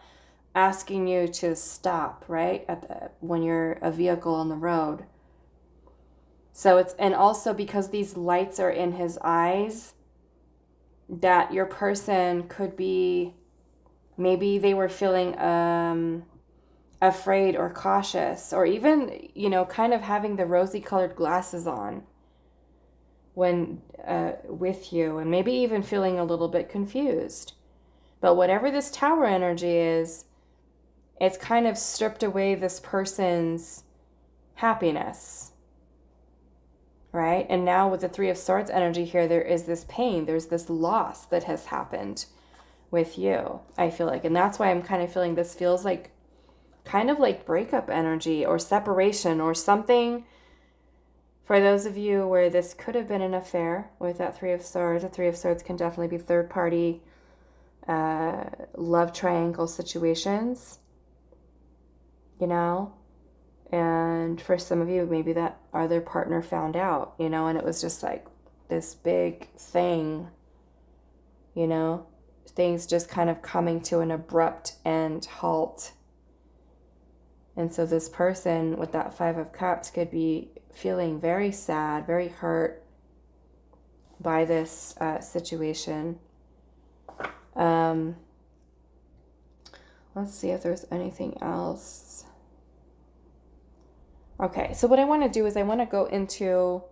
S1: asking you to stop, right? When you're a vehicle on the road. So it's, and also because these lights are in his eyes, that your person could be, maybe they were feeling afraid or cautious, or even, you know, kind of having the rosy colored glasses on when with you, and maybe even feeling a little bit confused. But whatever this Tower energy is, it's kind of stripped away this person's happiness, right? And now with the Three of Swords energy here, there is this pain, there's this loss that has happened with you, I feel like. And that's why I'm kind of feeling this feels like kind of like breakup energy or separation or something. For those of you where this could have been an affair with that Three of Swords, the Three of Swords can definitely be third party love triangle situations, you know. And for some of you, maybe that other partner found out, you know, and it was just like this big thing, you know, things just kind of coming to an abrupt end, halt. And so this person with that Five of Cups could be feeling very sad, very hurt, by this situation. Let's see if there's anything else. Okay, so what I want to do is I want to go into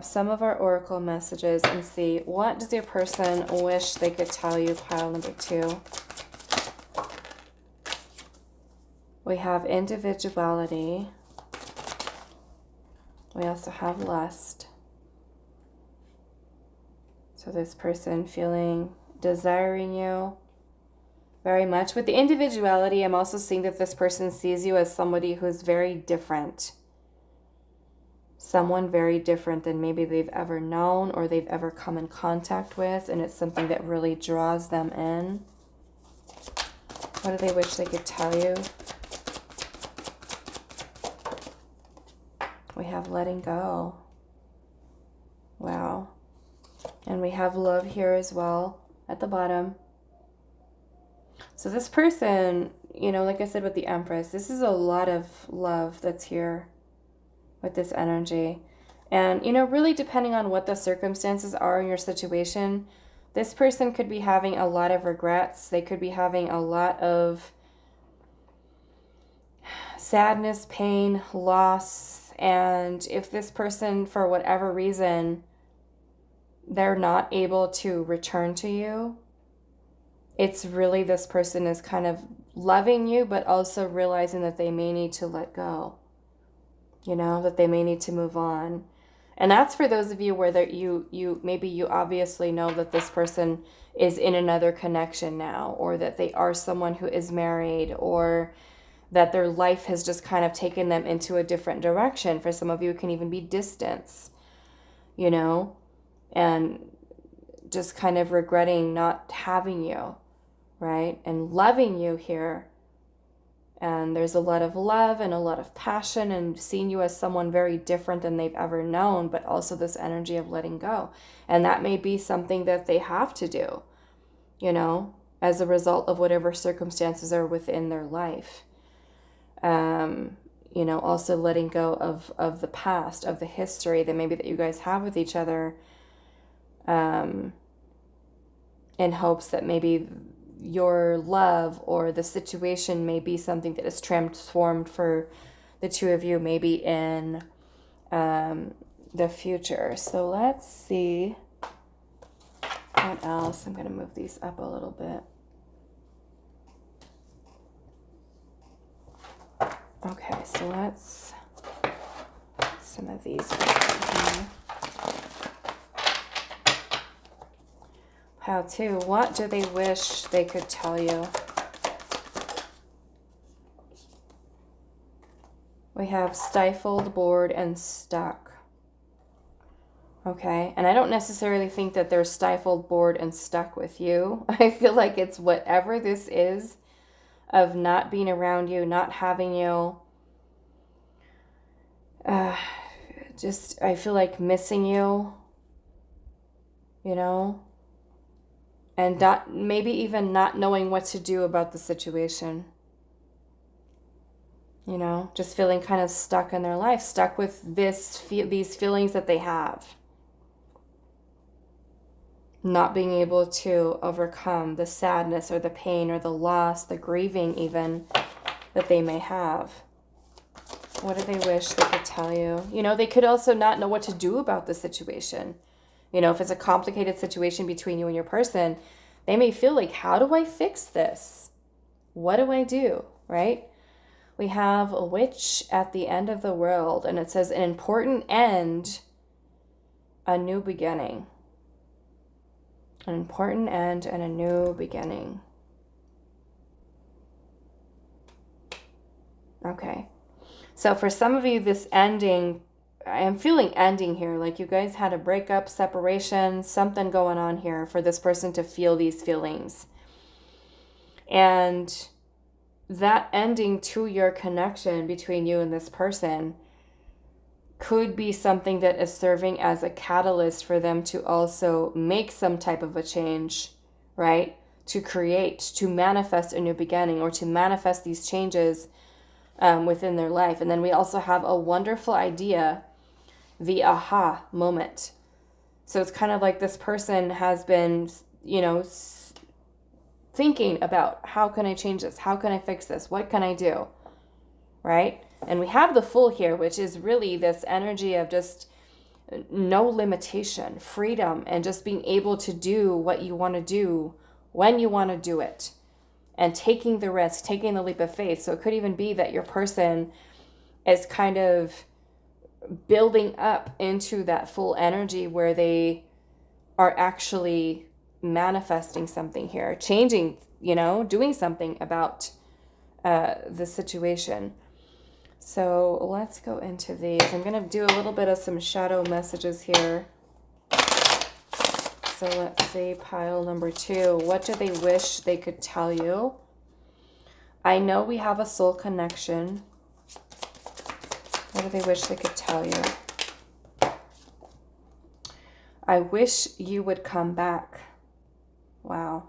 S1: some of our oracle messages and see, what does your person wish they could tell you, pile number 2. We have individuality. We also have lust. So this person desiring you very much. With the individuality, I'm also seeing that this person sees you as somebody who's very different. Someone very different than maybe they've ever known or they've ever come in contact with, and it's something that really draws them in. What do they wish they could tell you? We have letting go. Wow. And we have love here as well at the bottom. So this person, you know, like I said with the Empress, this is a lot of love that's here with this energy. And, you know, really depending on what the circumstances are in your situation, this person could be having a lot of regrets. They could be having a lot of sadness, pain, loss. And if this person, for whatever reason, they're not able to return to you, it's really this person is kind of loving you, but also realizing that they may need to let go. You know, that they may need to move on. And that's for those of you where maybe you obviously know that this person is in another connection now, or that they are someone who is married, or that their life has just kind of taken them into a different direction. For some of you, it can even be distance, you know, and just kind of regretting not having you, right? And loving you here. And there's a lot of love and a lot of passion and seeing you as someone very different than they've ever known, but also this energy of letting go. And that may be something that they have to do, you know, as a result of whatever circumstances are within their life. You know, also letting go of the past, of the history that maybe that you guys have with each other, in hopes that maybe your love or the situation may be something that is transformed for the two of you, maybe in the future. So let's see what else. I'm going to move these up a little bit. Okay, so let's some of these right here. How to? What do they wish they could tell you? We have stifled, bored, and stuck. Okay, and I don't necessarily think that they're stifled, bored, and stuck with you. I feel like it's whatever this is of not being around you, not having you. Just, I feel like missing you, you know? And maybe even not knowing what to do about the situation. You know, just feeling kind of stuck in their life, stuck with these feelings that they have. Not being able to overcome the sadness or the pain or the loss, the grieving even that they may have. What do they wish they could tell you? You know, they could also not know what to do about the situation. You know, if it's a complicated situation between you and your person, they may feel like, how do I fix this? What do I do, right? We have a witch at the end of the world, and it says an important end, a new beginning. An important end and a new beginning. Okay. So for some of you, this ending, I am feeling ending here. Like you guys had a breakup, separation, something going on here for this person to feel these feelings. And that ending to your connection between you and this person could be something that is serving as a catalyst for them to also make some type of a change, right? To create, to manifest a new beginning, or to manifest these changes within their life. And then we also have a wonderful idea, the aha moment. So it's kind of like this person has been, you know, thinking about, how can I change this? How can I fix this? What can I do? Right? And we have the Fool here, which is really this energy of just no limitation, freedom, and just being able to do what you want to do when you want to do it, and taking the risk, taking the leap of faith. So it could even be that your person is kind of building up into that full energy where they are actually manifesting something here, changing, you know, doing something about the situation. So let's go into these. I'm going to do a little bit of some shadow messages here. So let's see, pile number 2. What do they wish they could tell you? I know we have a soul connection. What do they wish they could tell you? I wish you would come back. Wow.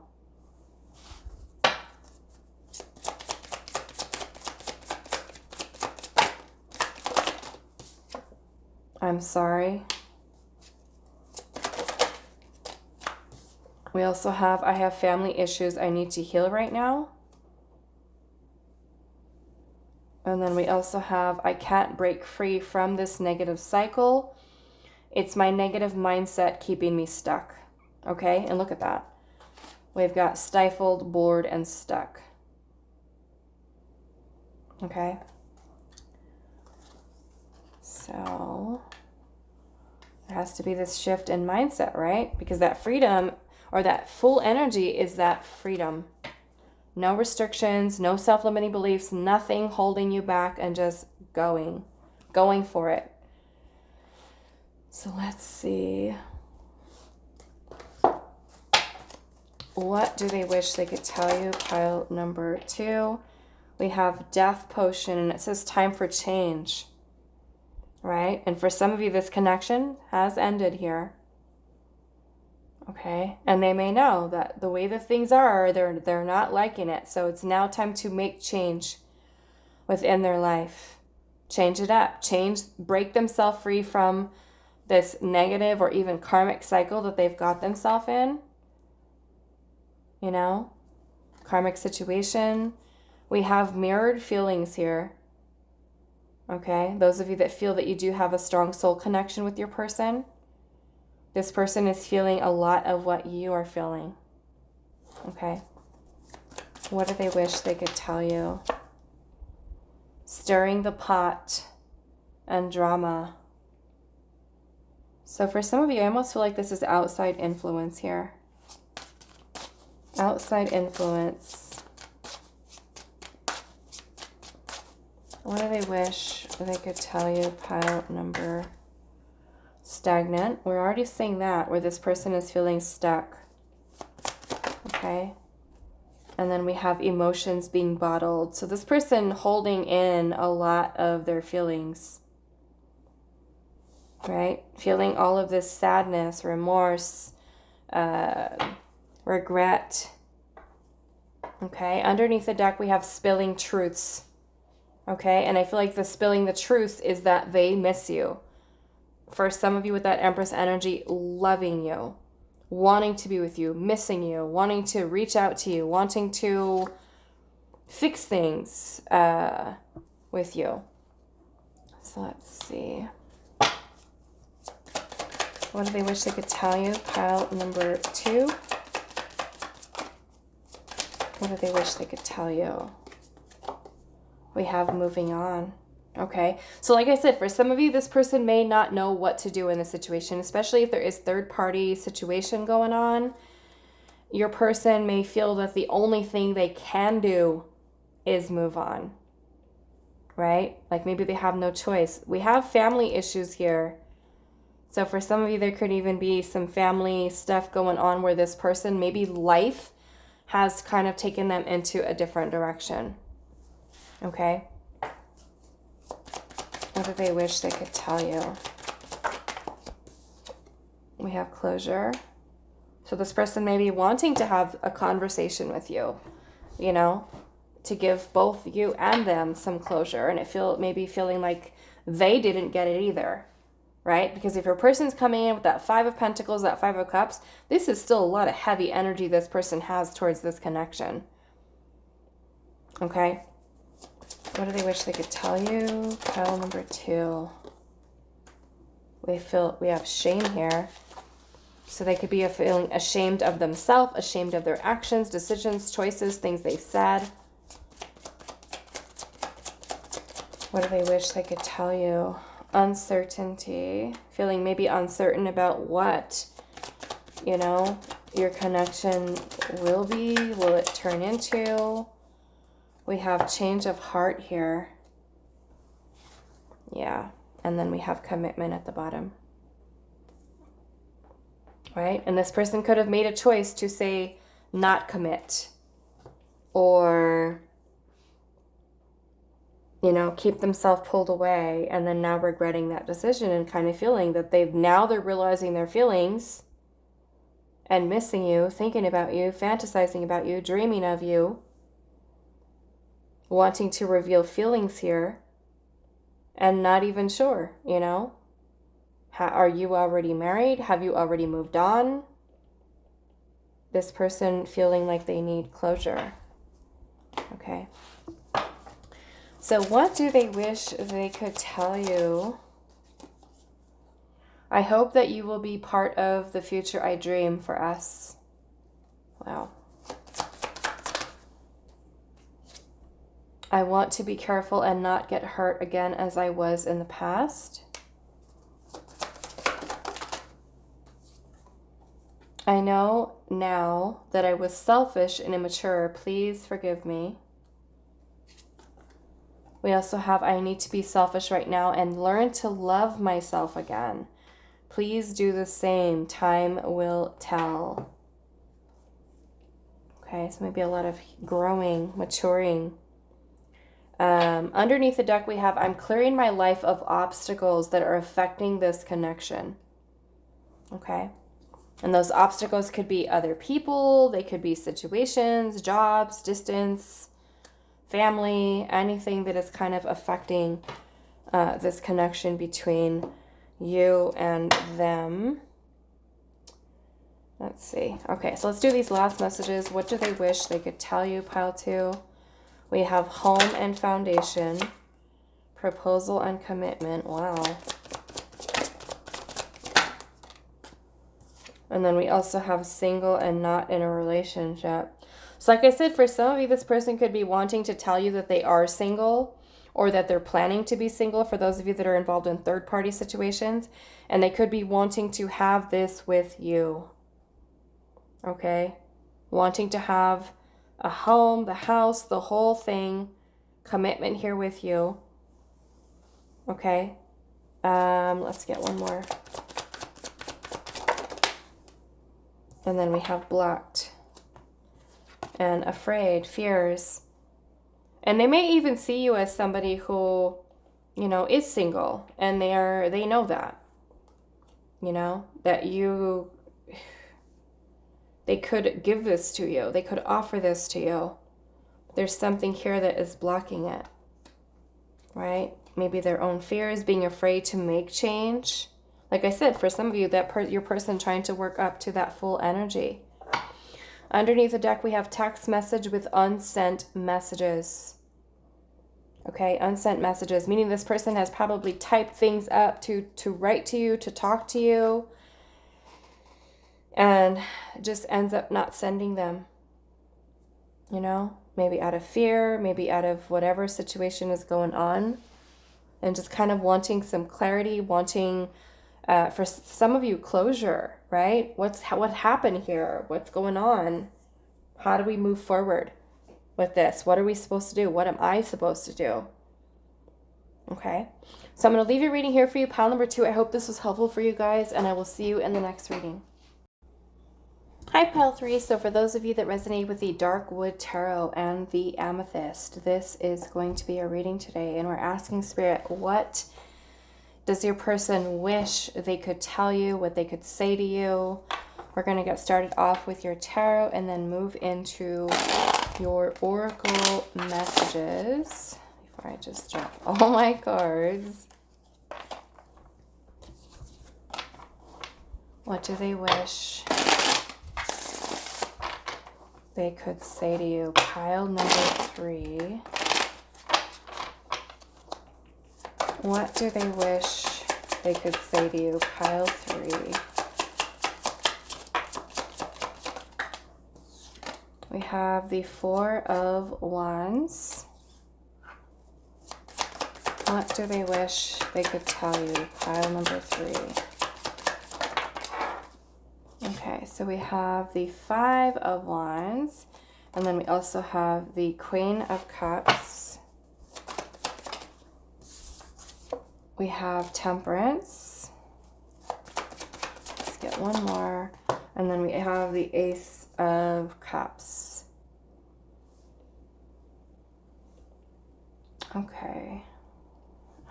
S1: I'm sorry. We also have, I have family issues I need to heal right now. And then we also have, I can't break free from this negative cycle. It's my negative mindset keeping me stuck. Okay, and look at that. We've got stifled, bored, and stuck. Okay. So there has to be this shift in mindset, right? Because that freedom, or that full energy, is that freedom. No restrictions, no self-limiting beliefs, nothing holding you back, and just going for it. So let's see. What do they wish they could tell you? Pile number 2. We have Death Potion, and it says time for change. Right? And for some of you, this connection has ended here. Okay? And they may know that the way that things are, they're not liking it. So it's now time to make change within their life. Change it up. Break themselves free from this negative or even karmic cycle that they've got themselves in. You know? Karmic situation. We have mirrored feelings here. Okay? Those of you that feel that you do have a strong soul connection with your person, this person is feeling a lot of what you are feeling. Okay? What do they wish they could tell you? Stirring the pot and drama. So for some of you, I almost feel like this is outside influence here. Outside influence. What do they wish they could tell you? Pile number stagnant. We're already seeing that, where this person is feeling stuck. Okay. And then we have emotions being bottled. So this person holding in a lot of their feelings. Right? Feeling all of this sadness, remorse, regret. Okay. Underneath the deck, we have spilling truths. Okay, and I feel like the spilling the truth is that they miss you. For some of you with that Empress energy, loving you, wanting to be with you, missing you, wanting to reach out to you, wanting to fix things with you. So let's see. What do they wish they could tell you? Pile number 2. What do they wish they could tell you? We have moving on. Okay. So like I said, for some of you, this person may not know what to do in the situation, especially if there is third-party situation going on. Your person may feel that the only thing they can do is move on. Right? Like maybe they have no choice. We have family issues here. So for some of you, there could even be some family stuff going on where this person, maybe life has kind of taken them into a different direction. Okay? What do they wish they could tell you? We have closure. So this person may be wanting to have a conversation with you, you know, to give both you and them some closure. And maybe feeling like they didn't get it either. right? Because if your person's coming in with that Five of Pentacles, that Five of Cups, this is still a lot of heavy energy this person has towards this connection. Okay? What do they wish they could tell you? Pile number 2. We have shame here. So they could be feeling ashamed of themselves, ashamed of their actions, decisions, choices, things they've said. What do they wish they could tell you? Uncertainty. Feeling maybe uncertain about what, you know, your connection will be. Will it turn into? We have change of heart here. Yeah. And then we have commitment at the bottom. Right? And this person could have made a choice to say not commit, or, you know, keep themselves pulled away, and then now regretting that decision and kind of feeling that they're realizing their feelings and missing you, thinking about you, fantasizing about you, dreaming of you, wanting to reveal feelings here and not even sure, you know. Are you already married? Have you already moved on? This person feeling like they need closure. Okay. So what do they wish they could tell you? I hope that you will be part of the future I dream for us. Wow. I want to be careful and not get hurt again as I was in the past. I know now that I was selfish and immature. Please forgive me. We also have, I need to be selfish right now and learn to love myself again. Please do the same. Time will tell. Okay, so maybe a lot of growing, maturing. Underneath the deck we have, I'm clearing my life of obstacles that are affecting this connection. Okay. And those obstacles could be other people, they could be situations, jobs, distance, family, anything that is kind of affecting this connection between you and them. Let's see. Okay, so let's do these last messages. What do they wish they could tell you, pile 2? We have home and foundation, proposal and commitment. Wow. And then we also have single and not in a relationship. So like I said, for some of you, this person could be wanting to tell you that they are single, or that they're planning to be single, for those of you that are involved in third-party situations. And they could be wanting to have this with you. Okay? Wanting to have a home, the house, the whole thing, commitment here with you. Okay? Let's get one more. And then we have blocked and afraid, fears. And they may even see you as somebody who, you know, is single, and they know that, you know, that they could give this to you. They could offer this to you. There's something here that is blocking it, right? Maybe their own fears, being afraid to make change. Like I said, for some of you, your person trying to work up to that full energy. Underneath the deck, we have text message with unsent messages. Okay, unsent messages, meaning this person has probably typed things up to write to you, to talk to you, and just ends up not sending them. You know, maybe out of fear, maybe out of whatever situation is going on, and just kind of wanting some clarity, wanting... for some of you, closure, right? What happened here? What's going on? How do we move forward with this? What are we supposed to do? What am I supposed to do? Okay. So I'm going to leave your reading here for you, pile number 2. I hope this was helpful for you guys, and I will see you in the next reading. Hi, pile 3. So for those of you that resonate with the Dark Wood Tarot and the Amethyst, this is going to be a reading today, and we're asking Spirit, what does your person wish they could tell you, what they could say to you? We're going to get started off with your tarot and then move into your oracle messages. Before I just drop all my cards. What do they wish they could say to you? Pile number 3. What do they wish they could say to you? Pile 3. We have the 4 of Wands. What do they wish they could tell you? Pile number 3. Okay, so we have the 5 of Wands, and then we also have the Queen of Cups. We have Temperance. Let's get one more. And then we have the Ace of Cups. Okay.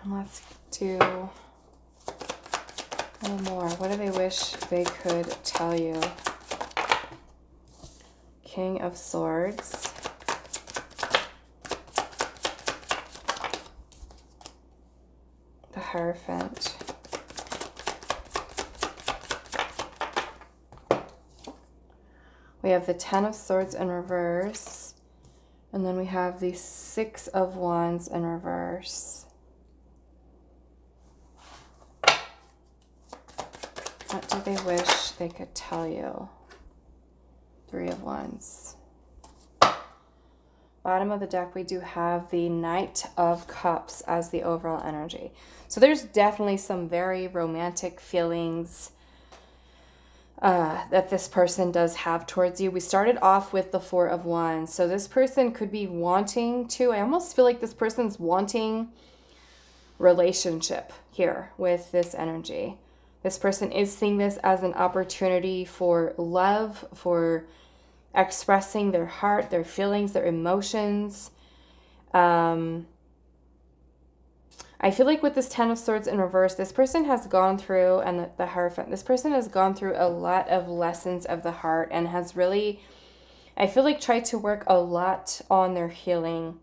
S1: And let's do one more. What do they wish they could tell you? King of Swords. The Hierophant. We have the 10 of Swords in reverse. And then we have the 6 of Wands in reverse. What do they wish they could tell you? 3 of Wands. Bottom of the deck, we do have the Knight of Cups as the overall energy. So there's definitely some very romantic feelings that this person does have towards you. We started off with the 4 of Wands. So this person could be wanting to, I almost feel like this person's wanting relationship here with this energy. This person is seeing this as an opportunity for love, for expressing their heart, their feelings, their emotions. I feel like with this 10 of Swords in reverse, this person has gone through, and the Hierophant, this person has gone through a lot of lessons of the heart and has really, I feel like, tried to work a lot on their healing.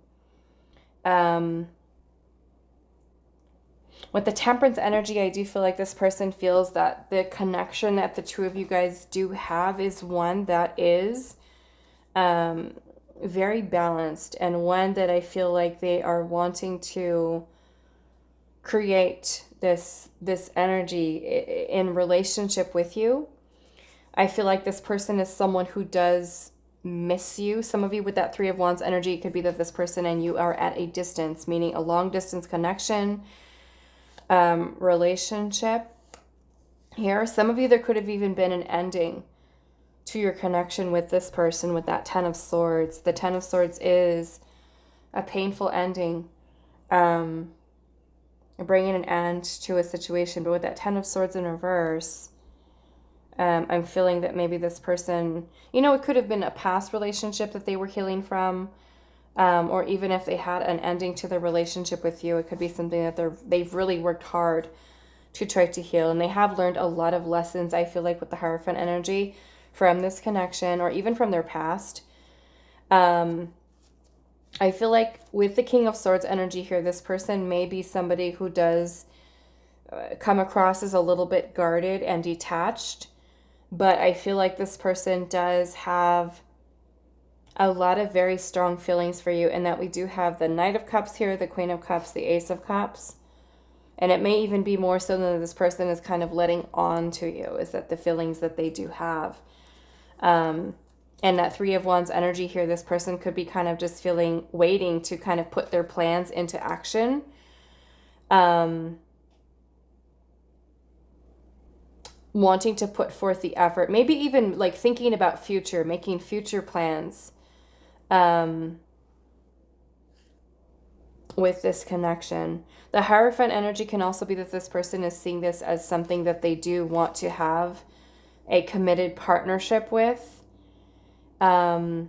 S1: With the Temperance energy, I do feel like this person feels that the connection that the two of you guys do have is one that is very balanced, and one that I feel like they are wanting to create this energy in relationship with you. I feel like this person is someone who does miss you. Some of you with that 3 of Wands energy, it could be that this person and you are at a distance, meaning a long distance connection, relationship here. Some of you, there could have even been an ending to your connection with this person with that 10 of Swords. The 10 of Swords is a painful ending, bringing an end to a situation. But with that 10 of Swords in reverse, I'm feeling that maybe this person, you know, it could have been a past relationship that they were healing from, or even if they had an ending to their relationship with you, it could be something that they've really worked hard to try to heal. And they have learned a lot of lessons, I feel like, with the Hierophant energy from this connection, or even from their past. I feel like with the King of Swords energy here, this person may be somebody who does come across as a little bit guarded and detached. But I feel like this person does have a lot of very strong feelings for you, and that we do have the Knight of Cups here, the Queen of Cups, the Ace of Cups. And it may even be more so than this person is kind of letting on to you, is that the feelings that they do have. And that 3 of Wands energy here, this person could be kind of just waiting to kind of put their plans into action. Wanting to put forth the effort, maybe even like thinking about future, making future plans with this connection. The Hierophant energy can also be that this person is seeing this as something that they do want to have a committed partnership with. I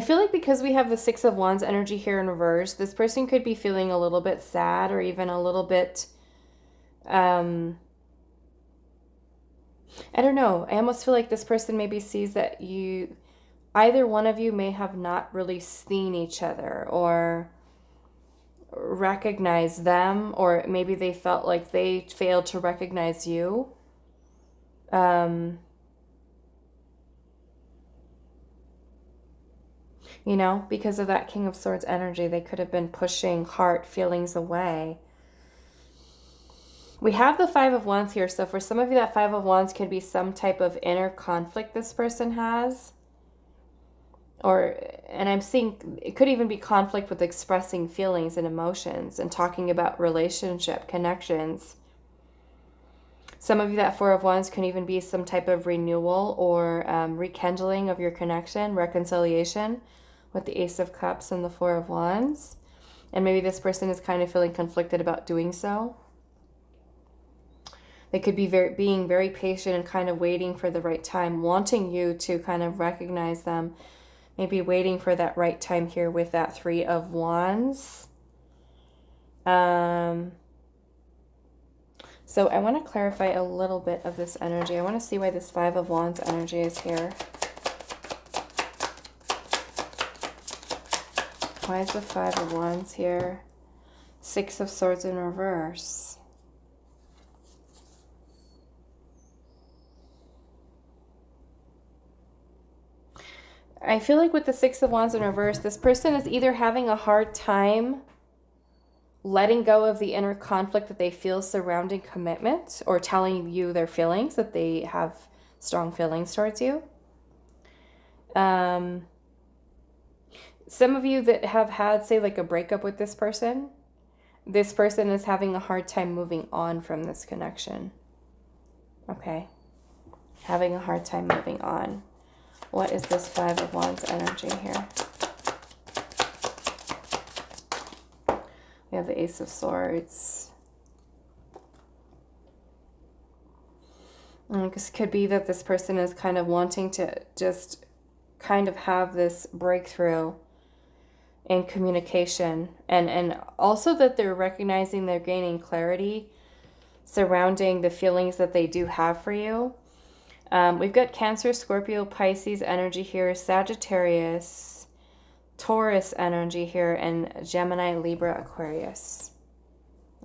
S1: feel like because we have the 6 of Wands energy here in reverse, this person could be feeling a little bit sad, or even a little bit, I don't know. I almost feel like this person maybe sees that either one of you may have not really seen each other, or recognize them, or maybe they felt like they failed to recognize you. You know, because of that King of Swords energy, they could have been pushing heart feelings away. We have the Five of Wands here. So for some of you, that Five of Wands could be some type of inner conflict this person has. And I'm seeing it could even be conflict with expressing feelings and emotions and talking about relationship connections. Some of you, that Four of Wands can even be some type of renewal or rekindling of your connection, reconciliation with the Ace of Cups and the Four of Wands. And maybe this person is kind of feeling conflicted about doing so. They could be being very patient and kind of waiting for the right time, wanting you to kind of recognize them. Maybe waiting for that right time here with that Three of Wands. So I want to clarify a little bit of this energy. I want to see why this Five of Wands energy is here. Why is the Five of Wands here? Six of Swords in reverse. I feel like with the Six of Wands in reverse, this person is either having a hard time letting go of the inner conflict that they feel surrounding commitment, or telling you their feelings, that they have strong feelings towards you. Some of you that have had, say, like a breakup with this person is having a hard time moving on from this connection. Okay. Having a hard time moving on. What is this Five of Wands energy here? We have the Ace of Swords. And this could be that this person is kind of wanting to just kind of have this breakthrough in communication. And also that they're recognizing they're gaining clarity surrounding the feelings that they do have for you. We've got Cancer, Scorpio, Pisces energy here, Sagittarius, Taurus energy here, and Gemini, Libra, Aquarius.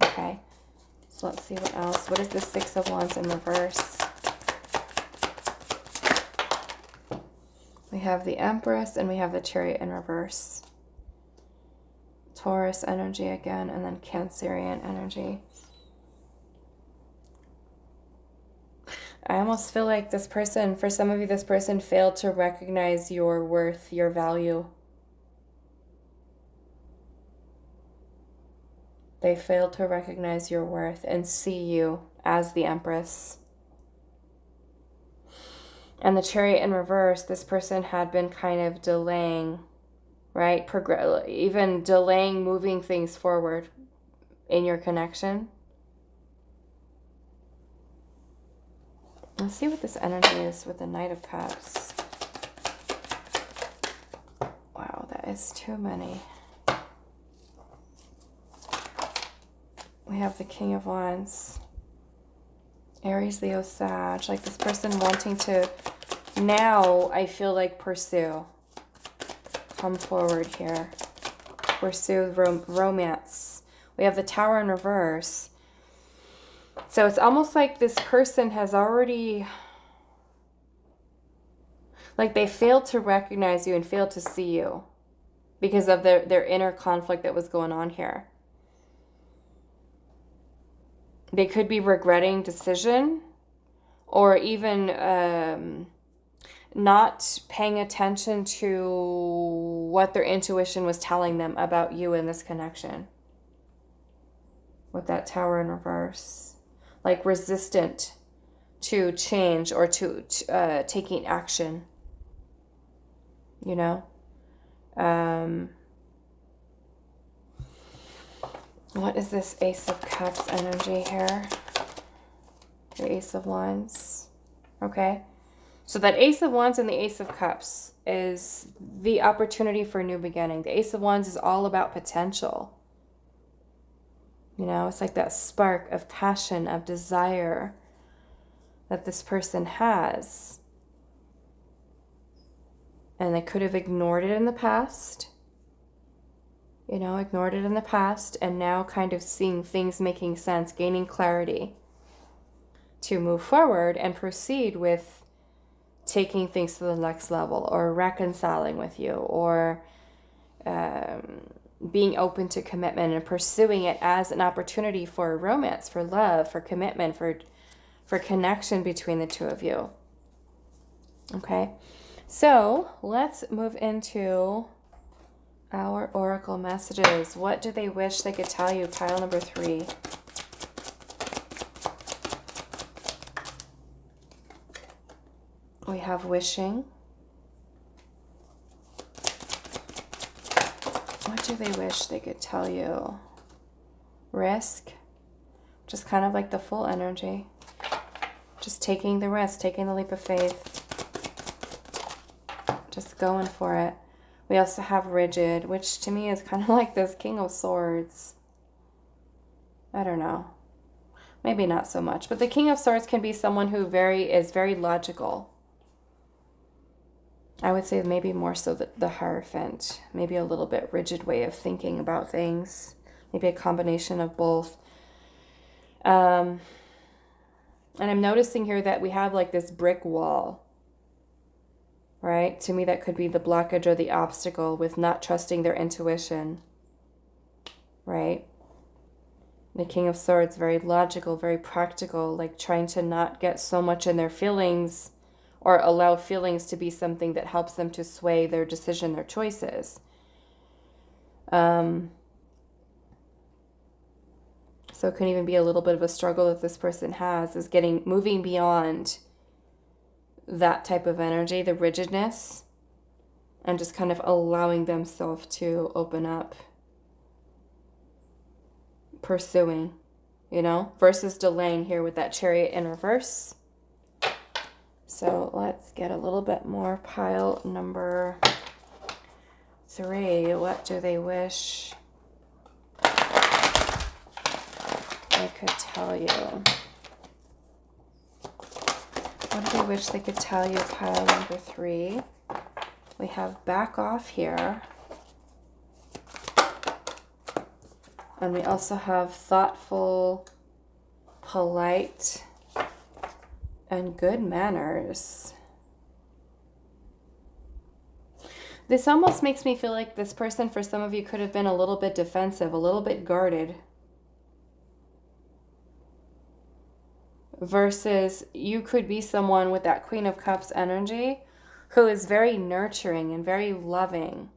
S1: Okay, so let's see what else. What is the Six of Wands in reverse? We have the Empress and we have the Chariot in reverse. Taurus energy again, and then Cancerian energy. I almost feel like this person, for some of you, this person failed to recognize your worth, your value. They failed to recognize your worth and see you as the Empress. And the Chariot in reverse, this person had been kind of delaying, right? Even delaying moving things forward in your connection. Let's see what this energy is with the Knight of Cups. Wow, that is too many. We have the King of Wands. Aries, Leo, Sag. Like this person wanting to now, I feel like, pursue. Come forward here. Pursue romance. We have the Tower in reverse. So it's almost like this person has already, like they failed to recognize you and failed to see you because of their inner conflict that was going on here. They could be regretting decision, or even not paying attention to what their intuition was telling them about you in this connection. With that Tower in reverse. Like resistant to change or to taking action, you know? What is this Ace of Cups energy here? The Ace of Wands. Okay. So that Ace of Wands and the Ace of Cups is the opportunity for a new beginning. The Ace of Wands is all about potential. You know, it's like that spark of passion, of desire that this person has. And they could have ignored it in the past. You know, ignored it in the past and now kind of seeing things making sense, gaining clarity to move forward and proceed with taking things to the next level, or reconciling with you, or being open to commitment and pursuing it as an opportunity for romance, for love, for commitment, for connection between the two of you. Okay, so let's move into our oracle messages. What do they wish they could tell you? Pile number 3. We have wishing. What do they wish they could tell you? Risk. Just kind of like the full energy. Just taking the risk, taking the leap of faith. Just going for it. We also have rigid, which to me is kind of like this King of Swords. I don't know. Maybe not so much. But the King of Swords can be someone who is very logical. I would say maybe more so the Hierophant. Maybe a little bit rigid way of thinking about things. Maybe a combination of both. And I'm noticing here that we have like this brick wall. Right? To me, that could be the blockage or the obstacle with not trusting their intuition. Right? The King of Swords, very logical, very practical, like trying to not get so much in their feelings or allow feelings to be something that helps them to sway their decision, their choices. So it can even be a little bit of a struggle that this person has, is moving beyond that type of energy, the rigidness, and just kind of allowing themselves to open up, pursuing, versus delaying here with that Chariot in reverse. So let's get a little bit more. Pile number 3. What do they wish I could tell you? What do they wish they could tell you? Pile number 3. We have back off here. And we also have thoughtful, polite, and good manners. This almost makes me feel like this person, for some of you, could have been a little bit defensive, a little bit guarded. Versus you could be someone with that Queen of Cups energy who is very nurturing and very loving.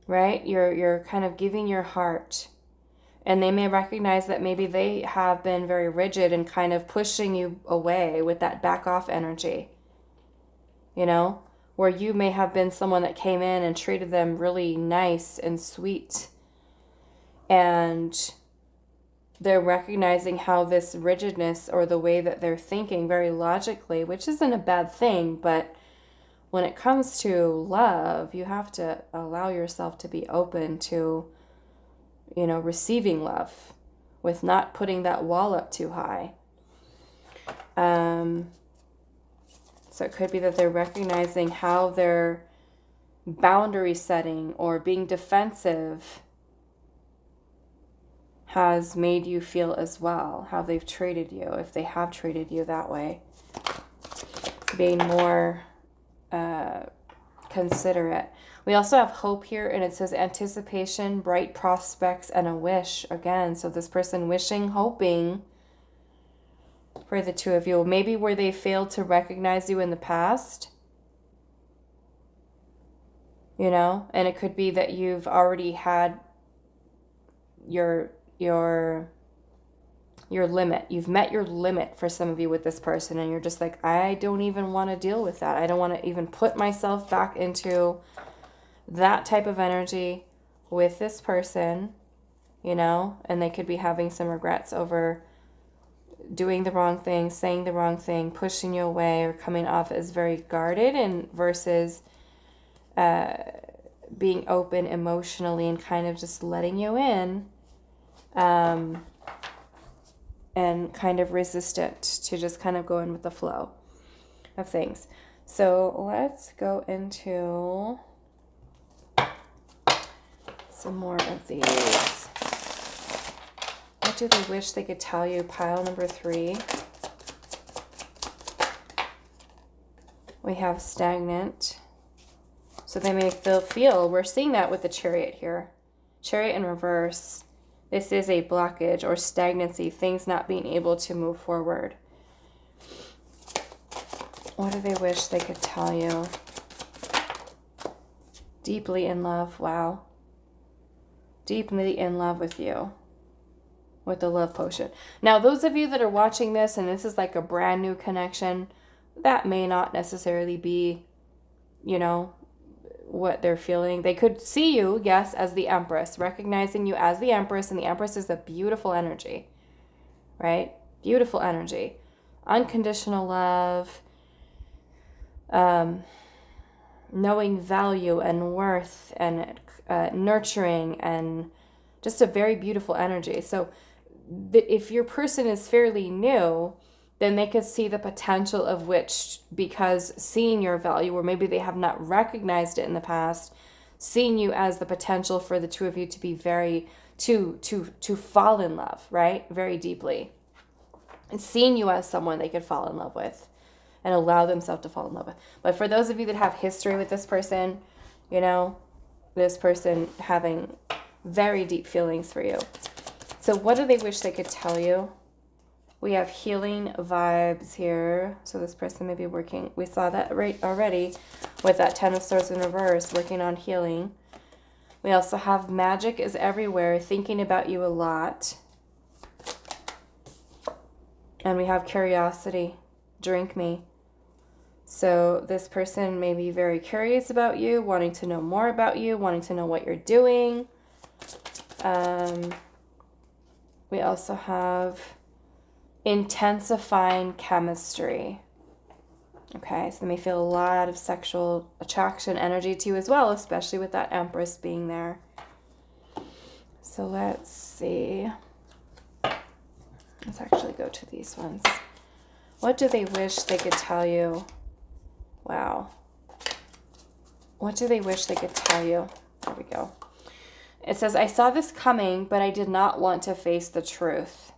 S1: Right? You're kind of giving your heart. And they may recognize that maybe they have been very rigid and kind of pushing you away with that back off energy. Where you may have been someone that came in and treated them really nice and sweet. And they're recognizing how this rigidness, or the way that they're thinking very logically, which isn't a bad thing, but when it comes to love, you have to allow yourself to be open to receiving love with not putting that wall up too high. So it could be that they're recognizing how their boundary setting or being defensive has made you feel as well, how they've treated you, if they have treated you that way. Being more considerate. We also have hope here, and it says anticipation, bright prospects, and a wish. Again, so this person wishing, hoping for the two of you. Maybe where they failed to recognize you in the past. And it could be that you've already had your limit. You've met your limit for some of you with this person, and you're just like, I don't even want to deal with that. I don't want to even put myself back into that type of energy with this person, and they could be having some regrets over doing the wrong thing, saying the wrong thing, pushing you away, or coming off as very guarded, and versus being open emotionally and kind of just letting you in, and kind of resistant to just kind of going with the flow of things. So let's go into Some more of these. What do they wish they could tell you? Pile number 3. We have stagnant. So they may feel, we're seeing that with the Chariot here. Chariot in reverse. This is a blockage or stagnancy, things not being able to move forward. What do they wish they could tell you? Deeply in love. Wow. Deeply in love with you. With the love potion. Now, those of you that are watching this and this is like a brand new connection, that may not necessarily be, you know, what they're feeling. They could see you, yes, as the Empress, recognizing you as the Empress, and the Empress is a beautiful energy, right? Beautiful energy. Unconditional love, knowing value and worth and nurturing, and just a very beautiful energy. So if your person is fairly new, then they could see the potential of which, because seeing your value, or maybe they have not recognized it in the past, seeing you as the potential for the two of you to be to fall in love, right? Very deeply. And seeing you as someone they could fall in love with and allow themselves to fall in love with. But for those of you that have history with this person, you know, this person having very deep feelings for you. So what do they wish they could tell you? We have healing vibes here. So this person may be working. We saw that right already with that 10 of Swords in reverse, working on healing. We also have magic is everywhere, thinking about you a lot. And we have curiosity, drink me. So this person may be very curious about you, wanting to know more about you, wanting to know what you're doing. We also have intensifying chemistry. Okay, so they may feel a lot of sexual attraction energy to you as well, especially with that Empress being there. So let's see. Let's actually go to these ones. What do they wish they could tell you? Wow. What do they wish they could tell you? There we go. It says, I saw this coming, but I did not want to face the truth.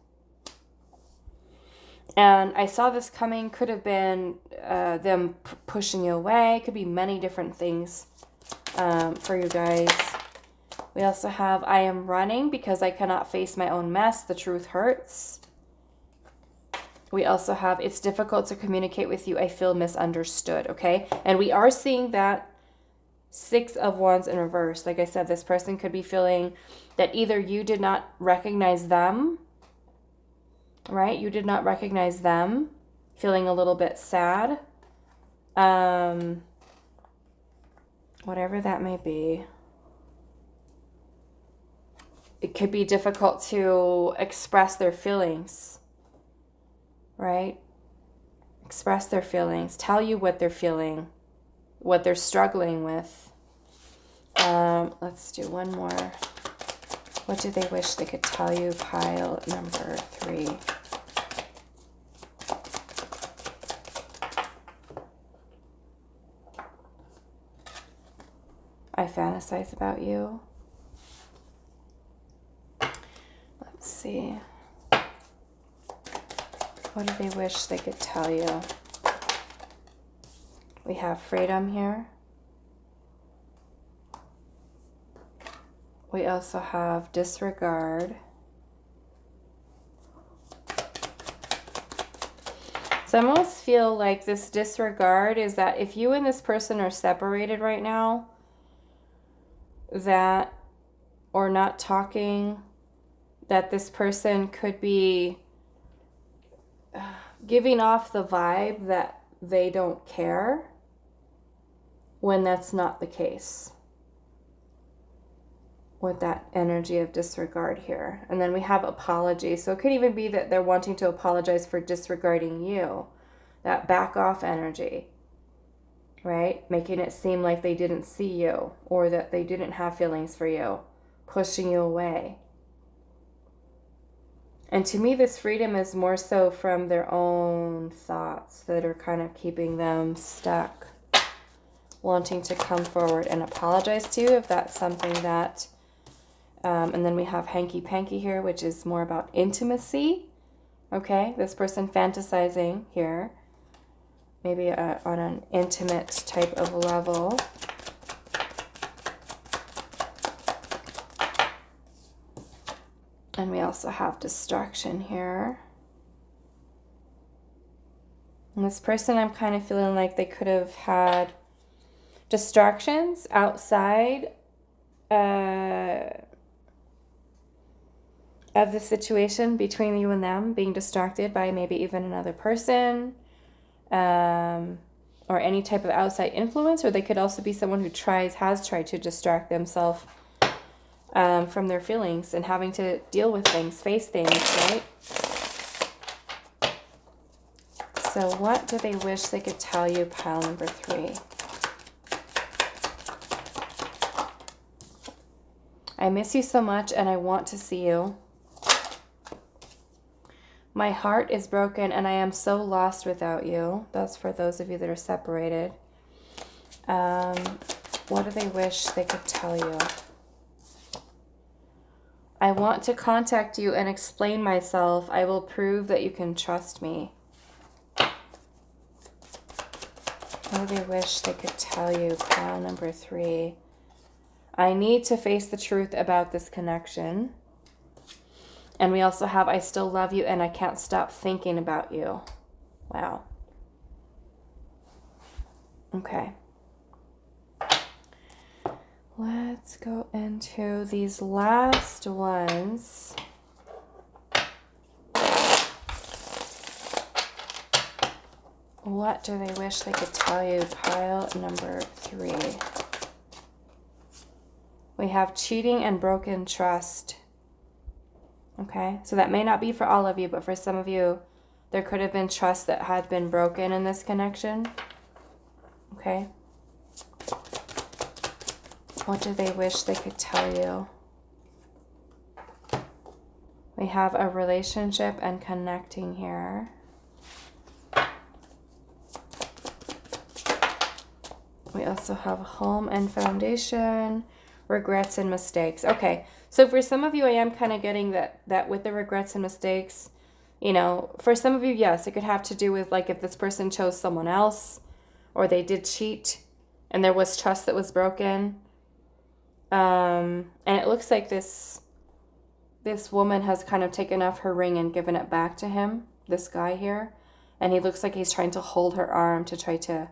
S1: And I saw this coming could have been them pushing you away. Could be many different things for you guys. We also have, I am running because I cannot face my own mess. The truth hurts. We also have, it's difficult to communicate with you. I feel misunderstood, okay? And we are seeing that 6 of Wands in reverse. Like I said, this person could be feeling that either you did not recognize them, right? You did not recognize them, feeling a little bit sad. Whatever that may be. It could be difficult to express their feelings, right? Express their feelings, tell you what they're feeling, what they're struggling with. Let's do one more. What do they wish they could tell you? Pile number 3. I fantasize about you. Let's see. What do they wish they could tell you? We have freedom here. We also have disregard. So I almost feel like this disregard is that if you and this person are separated right now, that, or not talking, that this person could be giving off the vibe that they don't care when that's not the case. With that energy of disregard here. And then we have apology. So it could even be that they're wanting to apologize for disregarding you. That back off energy, right? Making it seem like they didn't see you or that they didn't have feelings for you, pushing you away. And to me, this freedom is more so from their own thoughts that are kind of keeping them stuck, wanting to come forward and apologize to you if that's something that And then we have hanky-panky here, which is more about intimacy. Okay, this person fantasizing here. Maybe on an intimate type of level. And we also have distraction here. And this person, I'm kind of feeling like they could have had distractions outside of the situation between you and them, being distracted by maybe even another person, or any type of outside influence, or they could also be someone who has tried to distract themselves from their feelings and having to deal with things, face things, right? So what do they wish they could tell you, pile number 3? I miss you so much and I want to see you. My heart is broken and I am so lost without you. That's for those of you that are separated. What do they wish they could tell you? I want to contact you and explain myself. I will prove that you can trust me. What do they wish they could tell you, pile number 3? I need to face the truth about this connection. And we also have, I still love you and I can't stop thinking about you. Wow. Okay. Let's go into these last ones. What do they wish they could tell you, pile number 3? We have cheating and broken trust. Okay, so that may not be for all of you, but for some of you, there could have been trust that had been broken in this connection. Okay. What do they wish they could tell you? We have a relationship and connecting here. We also have home and foundation, regrets and mistakes. Okay, so for some of you, I am kind of getting that with the regrets and mistakes, you know, for some of you, yes, it could have to do with like if this person chose someone else or they did cheat and there was trust that was broken. And it looks like this woman has kind of taken off her ring and given it back to him, this guy here. And he looks like he's trying to hold her arm to try to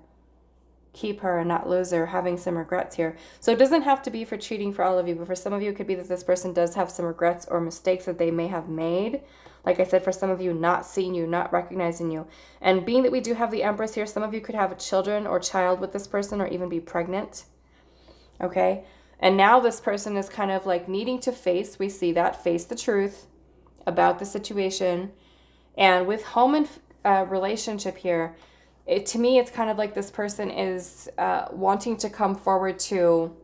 S1: keep her and not lose her, having some regrets here. So it doesn't have to be for cheating for all of you, but for some of you, it could be that this person does have some regrets or mistakes that they may have made. Like I said, for some of you, not seeing you, not recognizing you. And being that we do have the Empress here, some of you could have children or child with this person or even be pregnant. Okay? And now this person is kind of like needing to face the truth about the situation. And with home and relationship here, to me, it's kind of like this person is wanting to come forward to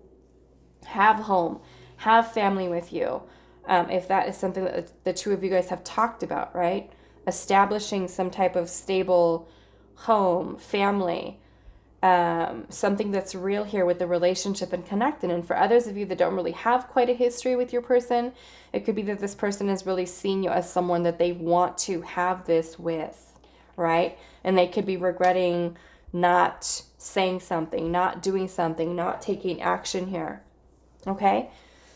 S1: have home, have family with you. If that is something that the two of you guys have talked about, right? Establishing some type of stable home, family, something that's real here with the relationship and connected. And for others of you that don't really have quite a history with your person, it could be that this person is really seeing you as someone that they want to have this with, right? And they could be regretting not saying something, not doing something, not taking action here. Okay?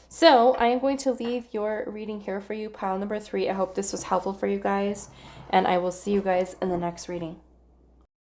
S1: So I am going to leave your reading here for you, pile number 3. I hope this was helpful for you guys, and I will see you guys in the next reading.